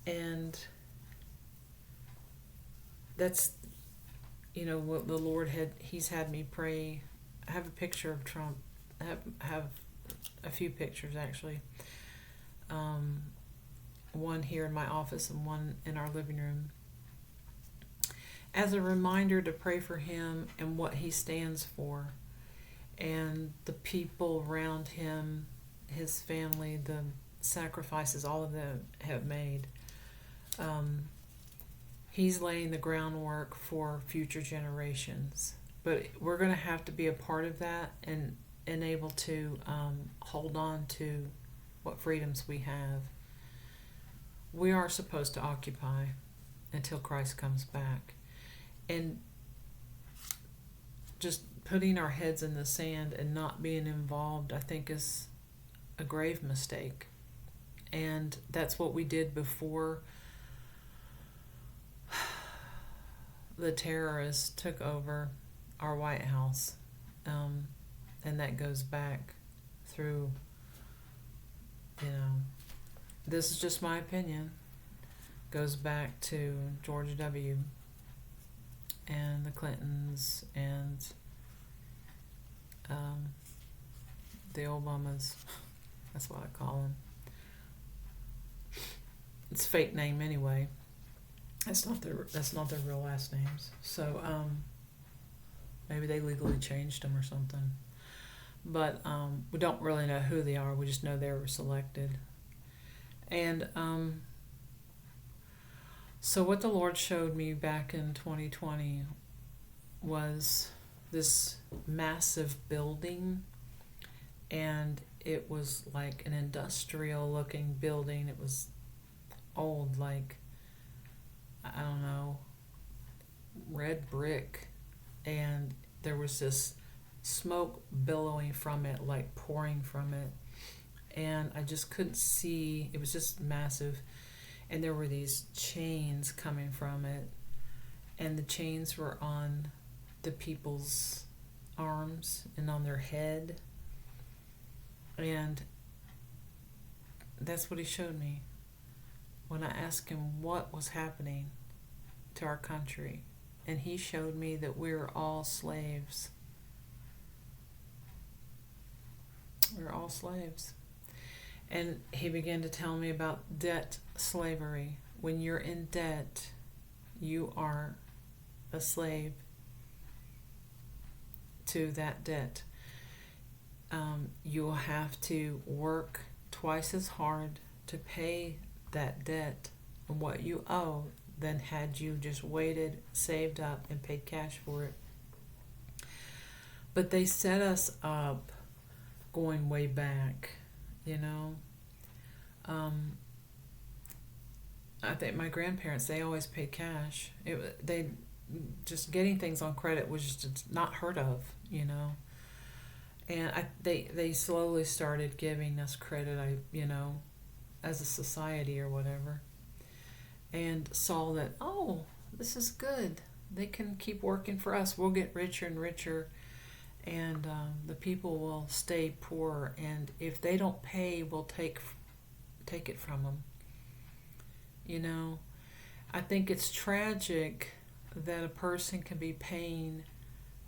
And that's, what the Lord he's had me pray. I have a picture of Trump. I have a few pictures, actually. One here in my office and one in our living room, as a reminder to pray for him and what he stands for, and the people around him, his family, the sacrifices all of them have made. He's laying the groundwork for future generations. But we're going to have to be a part of that and able to hold on to what freedoms we have. We are supposed to occupy until Christ comes back. And just putting our heads in the sand and not being involved, I think, is a grave mistake. And that's what we did before the terrorists took over our White House. And that goes back through, this is just my opinion, goes back to George W. and the Clintons and the Obamas. That's what I call them. It's a fake name anyway. That's not their real last names. So maybe they legally changed them or something. But we don't really know who they are. We just know they were selected. And so what the Lord showed me back in 2020 was this massive building, and it was like an industrial looking building. It was old, like, I don't know, red brick, and there was this smoke billowing from it, like pouring from it, and I just couldn't see. It was just massive, and there were these chains coming from it, and the chains were on the people's arms and on their head, and that's what he showed me when I asked him what was happening to our country. And he showed me that we're all slaves. We're all slaves. And he began to tell me about debt slavery. When you're in debt, you are a slave to that debt. You'll have to work twice as hard to pay that debt and what you owe than had you just waited, saved up, and paid cash for it. But they set us up going way back, I think my grandparents, they always paid cash. They just getting things on credit was just not heard of, And they slowly started giving us credit, as a society or whatever. and saw that, oh, this is good. They can keep working for us. We'll get richer and richer, and the people will stay poor. And if they don't pay, we'll take it from them. You know, I think it's tragic that a person can be paying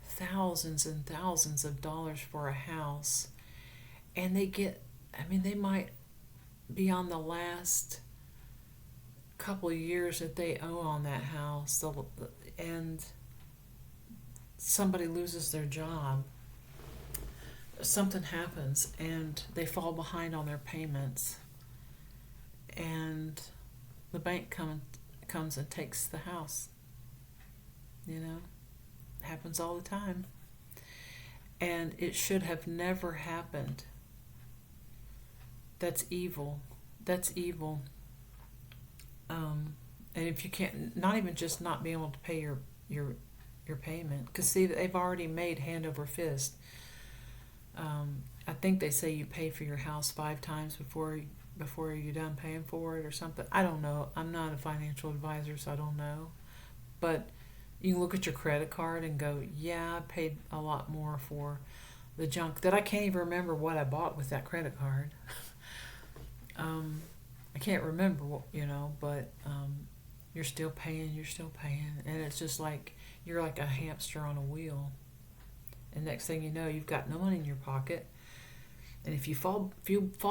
thousands and thousands of dollars for a house, and they might be on the last couple of years that they owe on that house, and somebody loses their job, something happens, and they fall behind on their payments, and the bank comes and takes the house. You know, it happens all the time, and it should have never happened. That's evil. That's evil. And if you can't, not even just not being able to pay your payment, because see, they've already made hand over fist. I think they say you pay for your house 5 times before you're done paying for it or something. I don't know. I'm not a financial advisor, so I don't know. But you can look at your credit card and go, yeah, I paid a lot more for the junk that I can't even remember what I bought with that credit card. I can't remember what, but you're still paying, and it's just like you're like a hamster on a wheel. And next thing you know, you've got no money in your pocket. And if you fall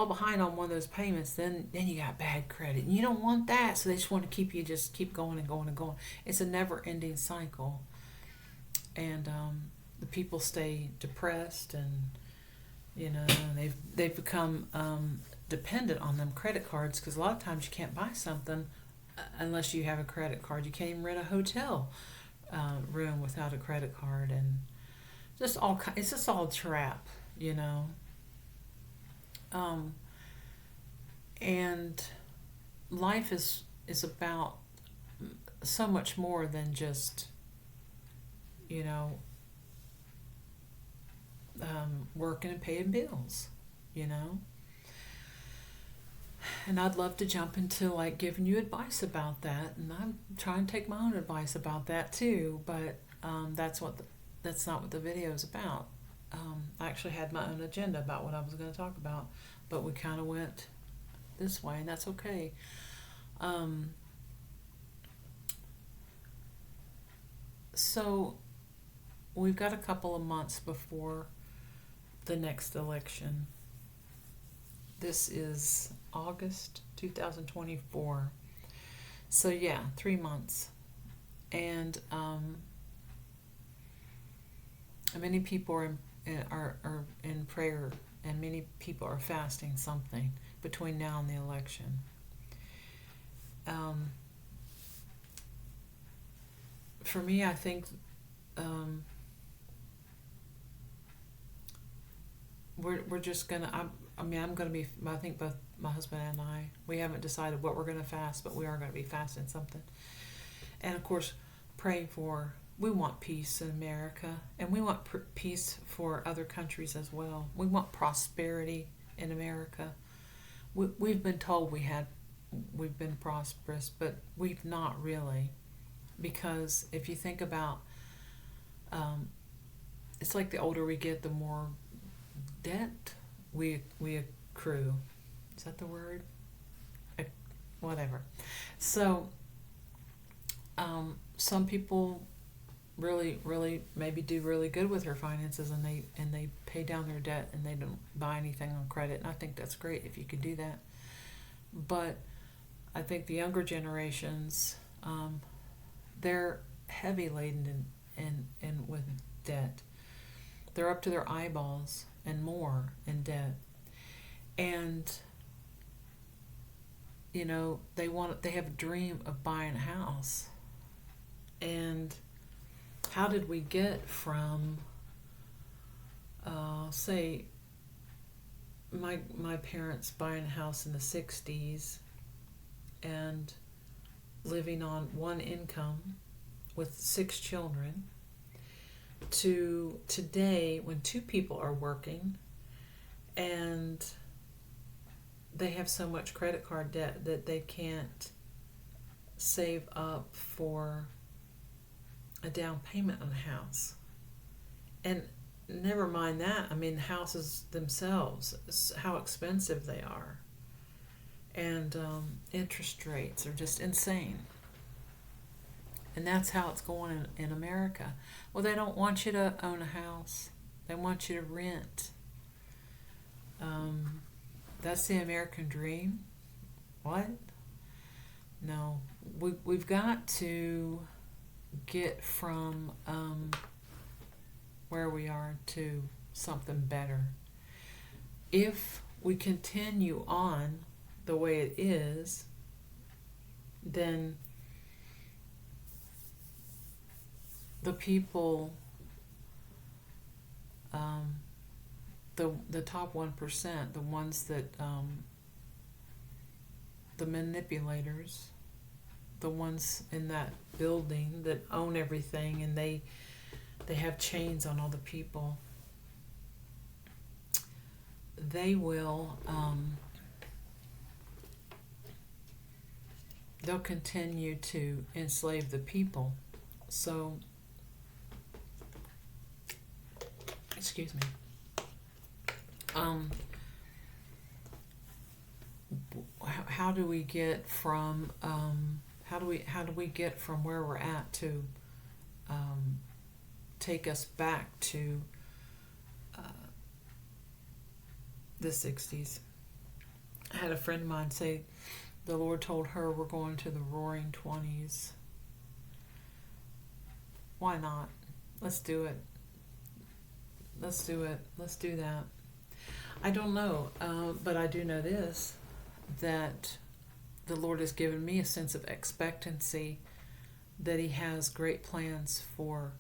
behind on one of those payments, then you got bad credit. And you don't want that, so they just want to keep going and going and going. It's a never-ending cycle. And the people stay depressed, and they've become dependent on them credit cards, because a lot of times you can't buy something unless you have a credit card. You can't even rent a hotel room without a credit card, and it's just all a trap, and life is about so much more than just working and paying bills, and I'd love to jump into like giving you advice about that, and I'm trying to take my own advice about that too, but that's not what the video is about. I actually had my own agenda about what I was going to talk about, but we kind of went this way, and that's okay. So we've got a couple of months before the next election. This is August 2024. So yeah, 3 months. And many people are in prayer, and many people are fasting something between now and the election. For me, I think we're just gonna. I'm gonna be. I think both my husband and I. We haven't decided what we're gonna fast, but we are gonna be fasting something. And of course, praying for. We want peace in America, and we want peace for other countries as well. We want prosperity in America. We've been told we've been prosperous, but we've not really, because if you think about, it's like the older we get, the more debt we accrue. Is that the word? Whatever. So, some people really maybe do really good with their finances, and they pay down their debt, and they don't buy anything on credit, and I think that's great if you could do that. But I think the younger generations, they're heavy laden in with debt. They're up to their eyeballs and more in debt, and they have a dream of buying a house. And how did we get from, say, my parents buying a house in the 60s and living on one income with 6 children, to today when 2 people are working and they have so much credit card debt that they can't save up for a down payment on a house. And never mind that, I mean, houses themselves, how expensive they are. And interest rates are just insane. And that's how it's going in America. Well, they don't want you to own a house. They want you to rent. That's the American dream. What? No. We've got to get from where we are to something better. If we continue on the way it is, then the people, the top 1%, the ones that, the manipulators, the ones in that building that own everything, and they have chains on all the people, they will, they'll continue to enslave the people. So, excuse me. How do we get from how do we get from where we're at to take us back to the 60s? I had a friend of mine say the Lord told her we're going to the roaring 20s. Why not? Let's do it. Let's do it. Let's do that. I don't know, but I do know this, that the Lord has given me a sense of expectancy that He has great plans for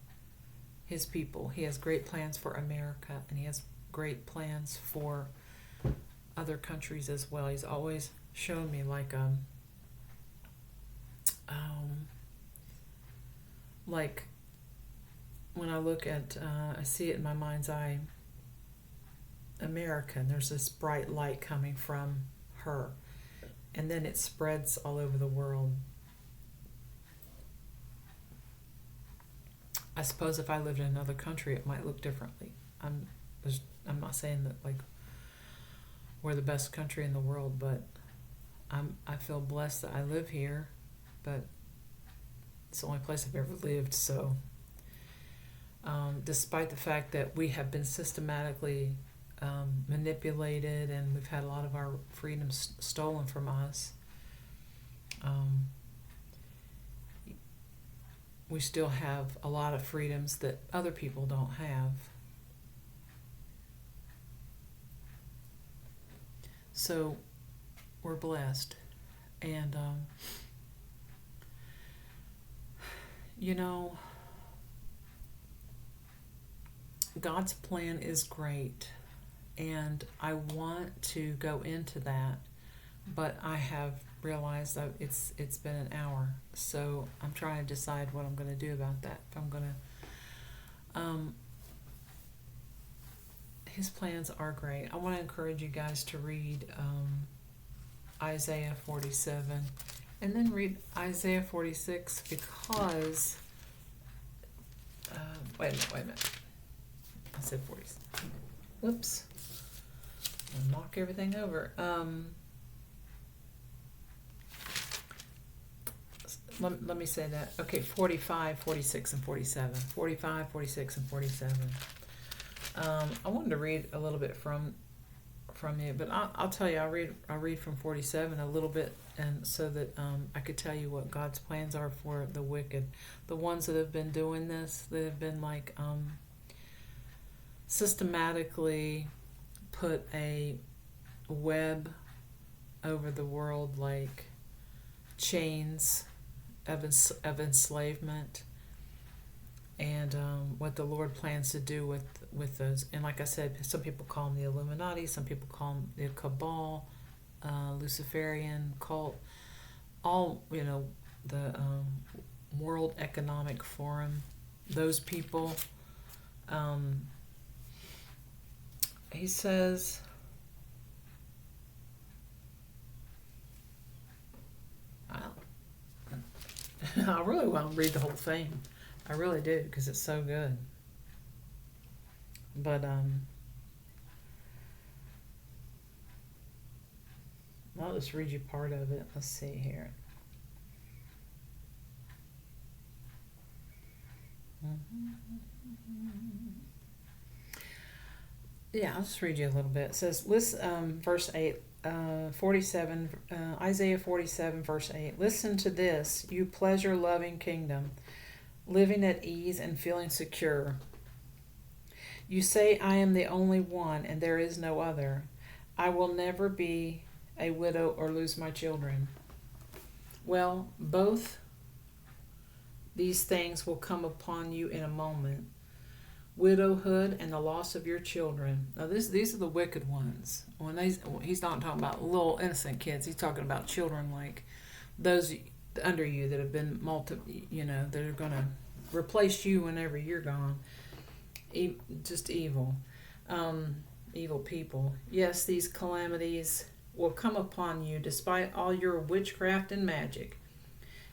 His people. He has great plans for America, and He has great plans for other countries as well. He's always shown me like when I look at, I see it in my mind's eye, America, and there's this bright light coming from her, and then it spreads all over the world. I suppose if I lived in another country, it might look differently. I'm not saying that like we're the best country in the world, but I feel blessed that I live here, but it's the only place I've ever lived. So despite the fact that we have been systematically manipulated and we've had a lot of our freedoms stolen from us, we still have a lot of freedoms that other people don't have. So we're blessed. And God's plan is great, and I want to go into that, but I have realized that it's been an hour, so I'm trying to decide what I'm going to do about that. If I'm going to, His plans are great. I want to encourage you guys to read Isaiah 47, and then read Isaiah 46, because wait a minute. I said 40. Whoops. I'll knock everything over. Let me say that. Okay, 45, 46, and 47. 45, 46, and 47. I wanted to read a little bit from it, but I'll tell you, I'll read from 47 a little bit, and so that I could tell you what God's plans are for the wicked, the ones that have been doing this, that have been like systematically put a web over the world, like chains of enslavement, and what the Lord plans to do with those. And like I said, some people call them the Illuminati, some people call them the Cabal, Luciferian cult, all, the World Economic Forum, those people. He says, I really want to read the whole thing. I really do because it's so good. But I'll just read you part of it. Let's see here. Yeah, I'll just read you a little bit. It says, listen, verse 8, 47, Isaiah 47, verse 8. Listen to this, you pleasure loving kingdom, living at ease and feeling secure. You say, I am the only one, and there is no other. I will never be a widow or lose my children. Well, both these things will come upon you in a moment. Widowhood and the loss of your children. Now, these are the wicked ones. He's not talking about little innocent kids. He's talking about children like those under you that have been that are going to replace you whenever you're gone. Just evil, evil people. Yes, these calamities will come upon you despite all your witchcraft and magic.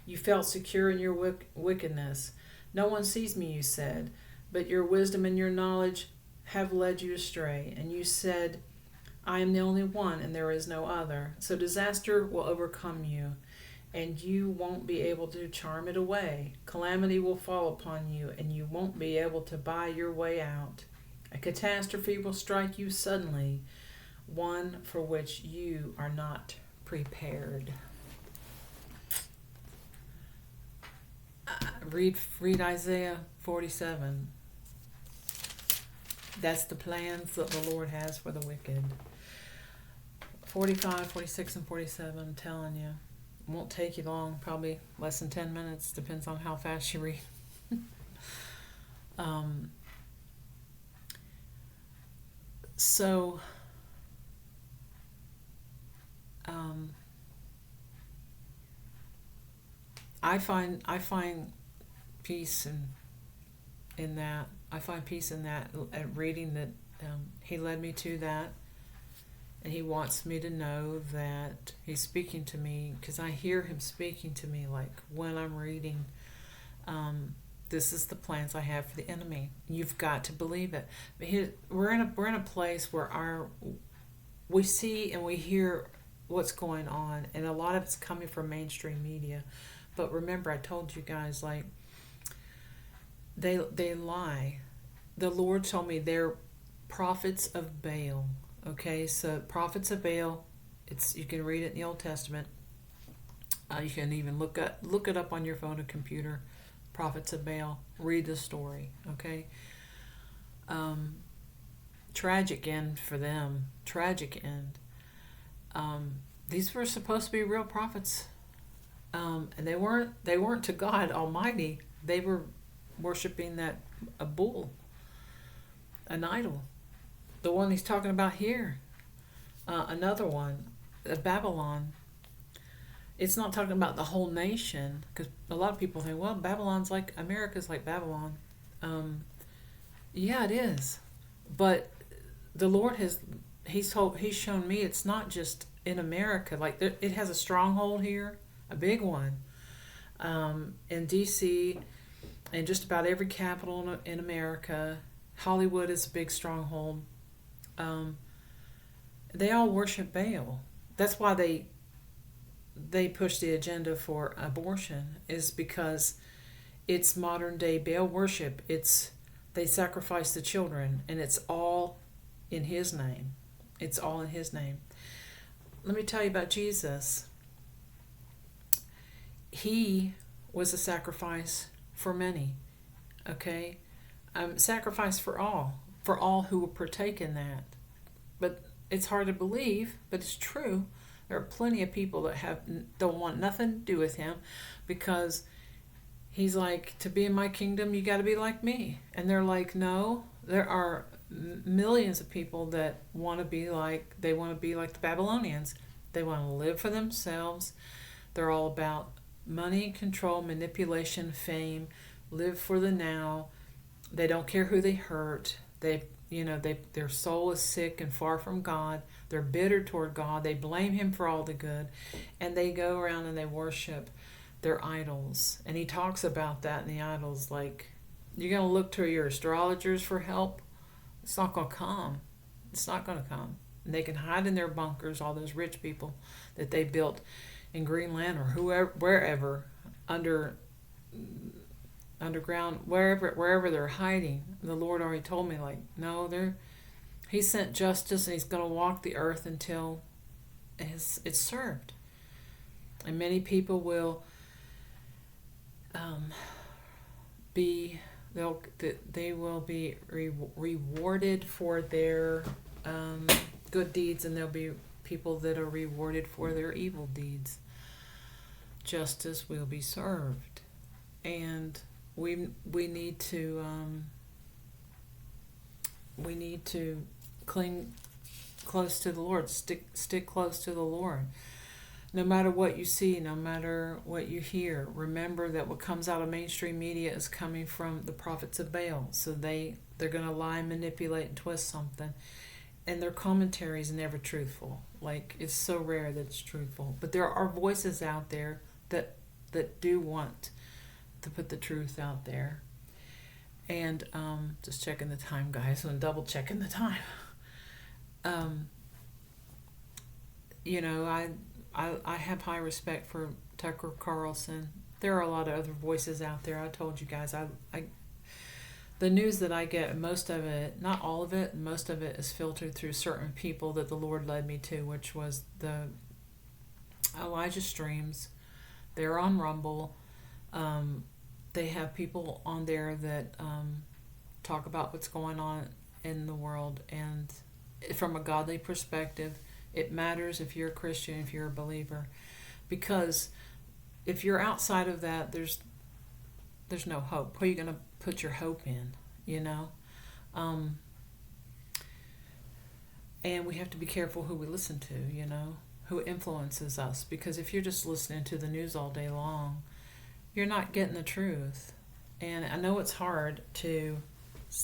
You felt secure in your wickedness. No one sees me, you said, but your wisdom and your knowledge have led you astray. And you said, I am the only one and there is no other. So disaster will overcome you, and you won't be able to charm it away. Calamity will fall upon you, and you won't be able to buy your way out. A catastrophe will strike you suddenly, one for which you are not prepared. Read Isaiah 47. That's the plans that the Lord has for the wicked. 45, 46, and 47, I'm telling you. It won't take you long, probably less than 10 minutes, depends on how fast you read. So, I find peace in that. I find peace in that at reading that he led me to that, and he wants me to know that he's speaking to me, because I hear him speaking to me like when I'm reading. This is the plans I have for the enemy. You've got to believe it. But we're in a place where we see and we hear what's going on, and a lot of it's coming from mainstream media. But remember, I told you guys, like, they lie. The Lord told me they're prophets of Baal. Okay, so prophets of Baal. You can read it in the Old Testament. You can even look it up on your phone or computer. Prophets of Baal. Read the story. Okay. Tragic end for them. Tragic end. These were supposed to be real prophets, and they weren't to God Almighty. They were worshiping a bull, an idol. The one he's talking about here, another one, Babylon. It's not talking about the whole nation, because a lot of people think, well, America's like Babylon. Yeah, it is, but the Lord he's shown me it's not just in America. Like it has a stronghold here, a big one, in D.C. and just about every capital in America. Hollywood is a big stronghold. They all worship Baal. That's why they push the agenda for abortion, is because it's modern day Baal worship. They sacrifice the children, and it's all in his name. It's all in his name. Let me tell you about Jesus. He was a sacrifice for many. Okay? Sacrifice for all who will partake in that. But it's hard to believe, but it's true. There are plenty of people that don't want nothing to do with him, because he's like, to be in my kingdom, you got to be like me. And they're like, no. There are millions of people that want to be like the Babylonians. They want to live for themselves. They're all about money, control, manipulation, fame, live for the now. They don't care who they hurt. Their soul is sick and far from God. They're bitter toward God. They blame him for all the good. And they go around and they worship They're idols. And he talks about that in the idols, like, you're going to look to your astrologers for help. It's not going to come. It's not going to come. And they can hide in their bunkers, all those rich people that they built in Greenland or whoever, wherever, underground, wherever they're hiding. The Lord already told me, like, no, he sent justice, and he's going to walk the earth until it's served. And many people will they will be rewarded for their good deeds, and there'll be people that are rewarded for their evil deeds. Justice will be served, and we need to cling close to the Lord. Stick close to the Lord. No matter what you see, no matter what you hear, remember that what comes out of mainstream media is coming from the prophets of Baal. So they're going to lie, manipulate, and twist something. And their commentary is never truthful. Like, it's so rare that it's truthful. But there are voices out there that do want to put the truth out there. And just checking the time, guys. I'm double checking the time. I have high respect for Tucker Carlson. There are a lot of other voices out there. I told you guys, the news that I get, most of it, not all of it, most of it is filtered through certain people that the Lord led me to, which was the Elijah Streams. They're on Rumble. They have people on there that talk about what's going on in the world, and from a godly perspective. It matters if you're a Christian, if you're a believer, because if you're outside of that, there's no hope. What are you going to put your hope in, And we have to be careful who we listen to, who influences us, because if you're just listening to the news all day long, you're not getting the truth. And I know it's hard to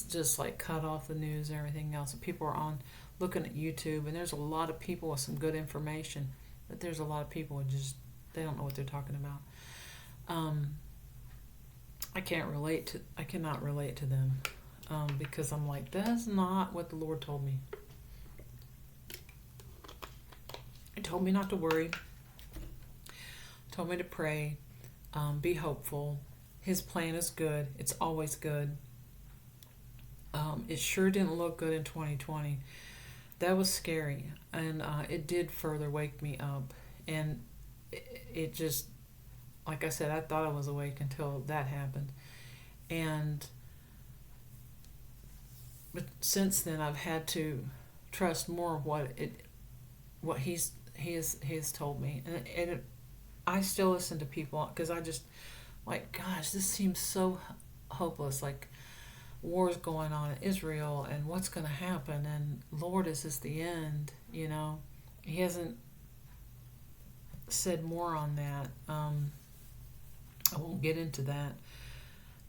just like cut off the news and everything else. People are on looking at YouTube, and there's a lot of people with some good information, but there's a lot of people who they don't know what they're talking about. I cannot relate to them because I'm like, that's not what the Lord told me. He told me not to worry, told me to pray, be hopeful. His plan is good. It's always good. It sure didn't look good in 2020. That was scary, and it did further wake me up. And it just, like I said, I thought I was awake until that happened. But since then, I've had to trust more of what he has told me, and I still listen to people because I just like, gosh, this seems so hopeless. Like, wars going on in Israel, and what's going to happen, and Lord, is this the end? He hasn't said more on that. I won't get into that.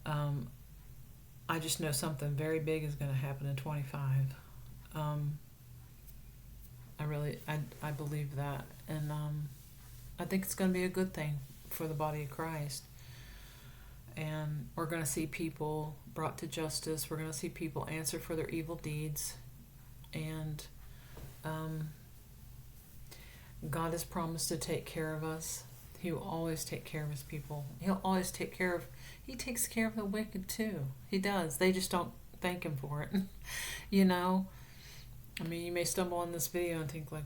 I just know something very big is going to happen in 25. I believe that, and I think it's going to be a good thing for the body of Christ. And we're going to see people brought to justice. We're going to see people answer for their evil deeds. And God has promised to take care of us. He will always take care of his people. He takes care of the wicked too. He does. They just don't thank him for it. I mean, you may stumble on this video and think like,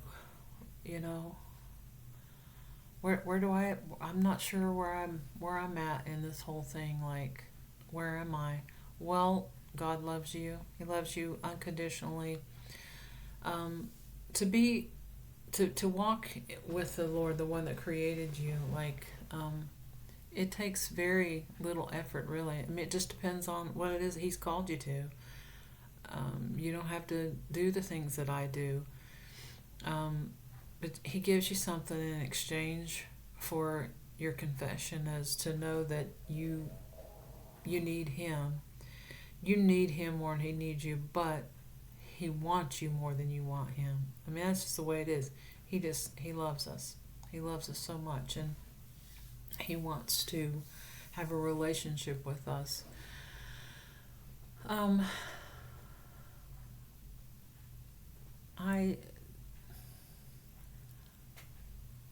I'm not sure where I'm at in this whole thing. Like, where am I? Well, God loves you. He loves you unconditionally. To walk with the Lord, the one that created you, it takes very little effort, really. I mean, it just depends on what it is He's called you to. You don't have to do the things that I do. But He gives you something in exchange for your confession, as to know that you need Him. You need Him more than He needs you, but He wants you more than you want Him. I mean, that's just the way it is. He loves us. He loves us so much. And He wants to have a relationship with us. Um, I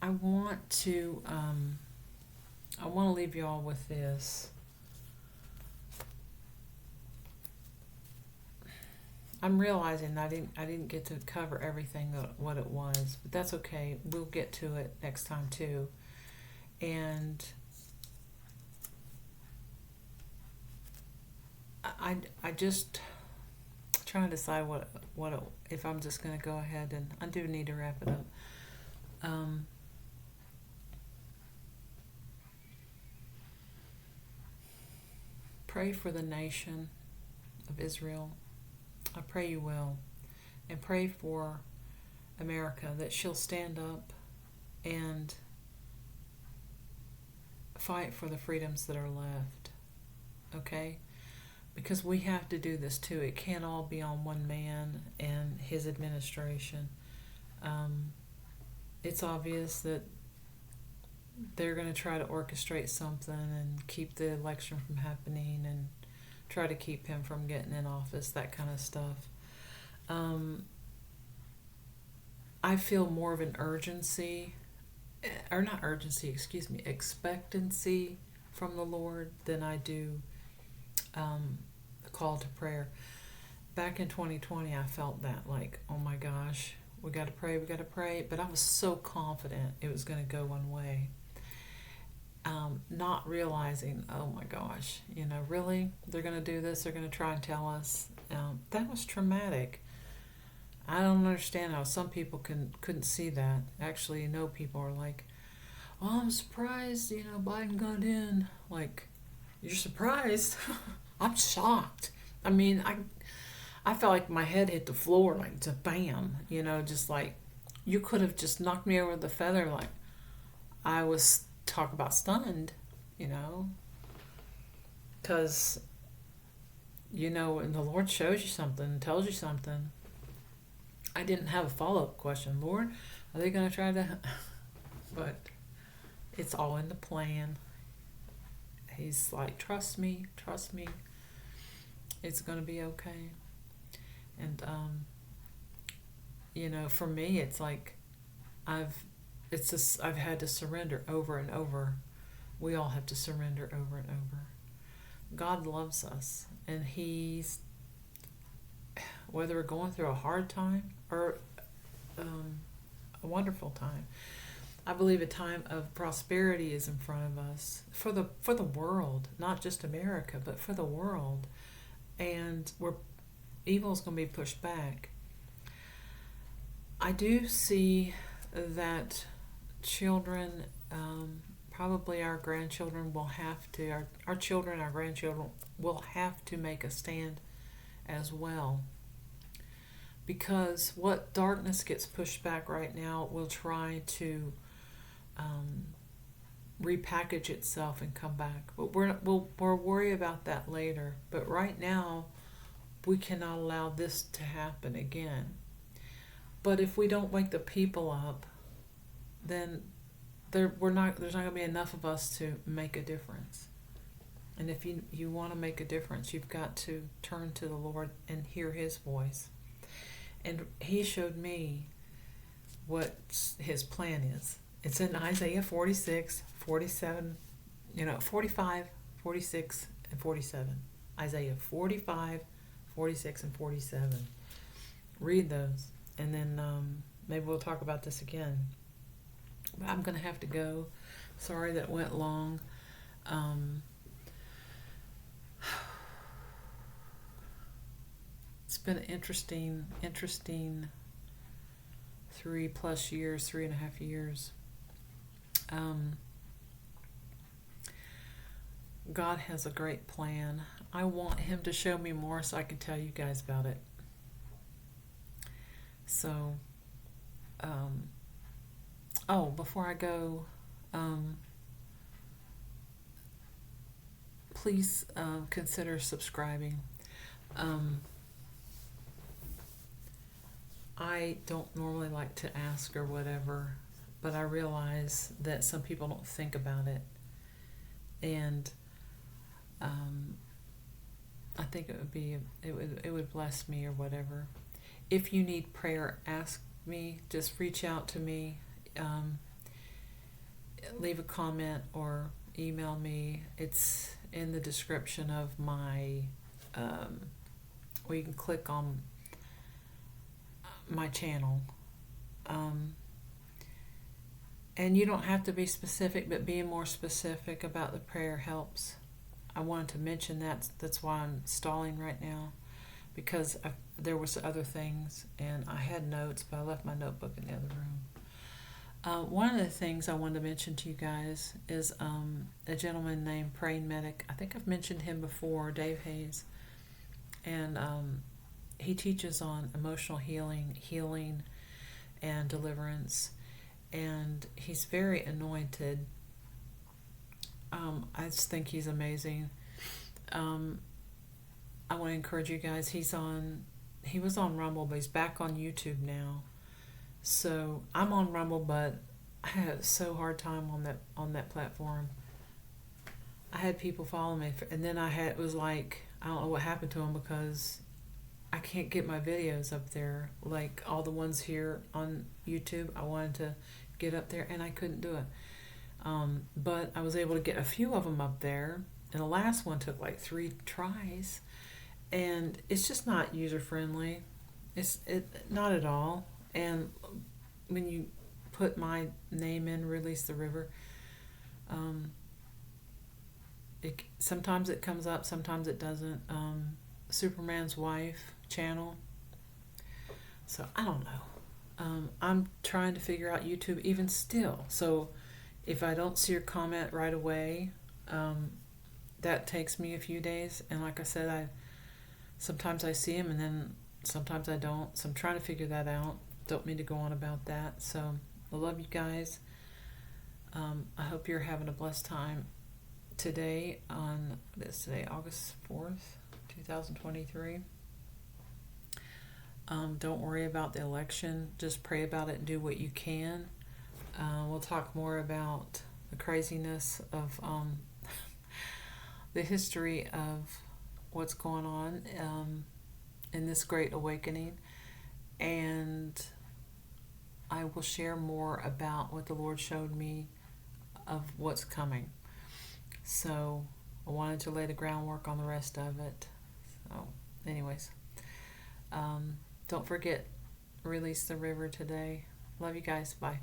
I want to I want to leave you all with this. I'm realizing I didn't get to cover everything what it was, but that's okay. We'll get to it next time too. And I just trying to decide if I'm just going to go ahead, and I do need to wrap it up. Um, Pray for the nation of Israel. I pray you will. And pray for America, that she'll stand up and fight for the freedoms that are left. Okay? Because we have to do this too. It can't all be on one man and his administration. It's obvious that they're going to try to orchestrate something and keep the election from happening and try to keep him from getting in office, that kind of stuff. I feel more of an urgency, or not urgency, excuse me, expectancy from the Lord than I do a call to prayer. Back in 2020, I felt that, like, oh my gosh, we got to pray. But I was so confident it was going to go one way. Not realizing, oh my gosh, really, they're going to do this, they're going to try and tell us. That was traumatic. I don't understand how some people couldn't see that. Actually, people are like, oh, I'm surprised, Biden got in. Like, you're surprised? I'm shocked. I mean, I felt like my head hit the floor, like, bam, just like, you could have just knocked me over the feather. Like, I was, talk about stunned, because, when the Lord shows you something, tells you something. I didn't have a follow-up question. Lord, are they going to try to... But it's all in the plan. He's like, trust me. It's going to be okay. And, for me, it's like I've had to surrender over and over. We all have to surrender over and over. God loves us, and He's, whether we're going through a hard time or a wonderful time, I believe a time of prosperity is in front of us for the world, not just America, but for the world, and evil is going to be pushed back. I do see that children, probably our grandchildren will have to, our children, our grandchildren will have to make a stand as well. Because what darkness gets pushed back right now will try to repackage itself and come back. But we'll worry about that later. But right now, we cannot allow this to happen again. But if we don't wake the people up, then there's not going to be enough of us to make a difference. And if you want to make a difference, you've got to turn to the Lord and hear His voice. And He showed me what His plan is. It's in Isaiah 46, 47, 45, 46, and 47. Isaiah 45, 46, and 47. Read those. And then maybe we'll talk about this again. But I'm going to have to go. Sorry that went long. It's been an interesting 3+ years, 3.5 years. God has a great plan. I want Him to show me more so I can tell you guys about it. So, before I go, please consider subscribing. I don't normally like to ask or whatever, but I realize that some people don't think about it. And I think it would bless me or whatever. If you need prayer, ask me. Just reach out to me. Leave a comment or email me. It's in the description of my, or you can click on my channel. And you don't have to be specific, but being more specific about the prayer helps. I wanted to mention that. That's why I'm stalling right now, because there was other things, and I had notes, but I left my notebook in the other room. One of the things I wanted to mention to you guys is a gentleman named Praying Medic. I think I've mentioned him before, Dave Hayes. And he teaches on emotional healing, and deliverance. And he's very anointed. I just think he's amazing. I want to encourage you guys. He was on Rumble, but he's back on YouTube now. So I'm on Rumble, but I had a so hard time on that platform. I had people follow me, and then it was like, I don't know what happened to them, because I can't get my videos up there like all the ones here on YouTube. I wanted to get up there, and I couldn't do it. But I was able to get a few of them up there, and the last one took like 3 tries, and it's just not user friendly. It's not at all. And when you put my name in, Release the River, sometimes it comes up, sometimes it doesn't. Superman's Wife channel. So I don't know. I'm trying to figure out YouTube even still. So if I don't see your comment right away, that takes me a few days. And like I said, sometimes I see them, and then sometimes I don't. So I'm trying to figure that out. Don't mean to go on about that. So I love you guys. I hope you're having a blessed time today on August 4th, 2023. Don't worry about the election. Just pray about it and do what you can. We'll talk more about the craziness of the history of what's going on in this great awakening. And I will share more about what the Lord showed me of what's coming. So I wanted to lay the groundwork on the rest of it. So anyways, don't forget, Release the River today. Love you guys. Bye.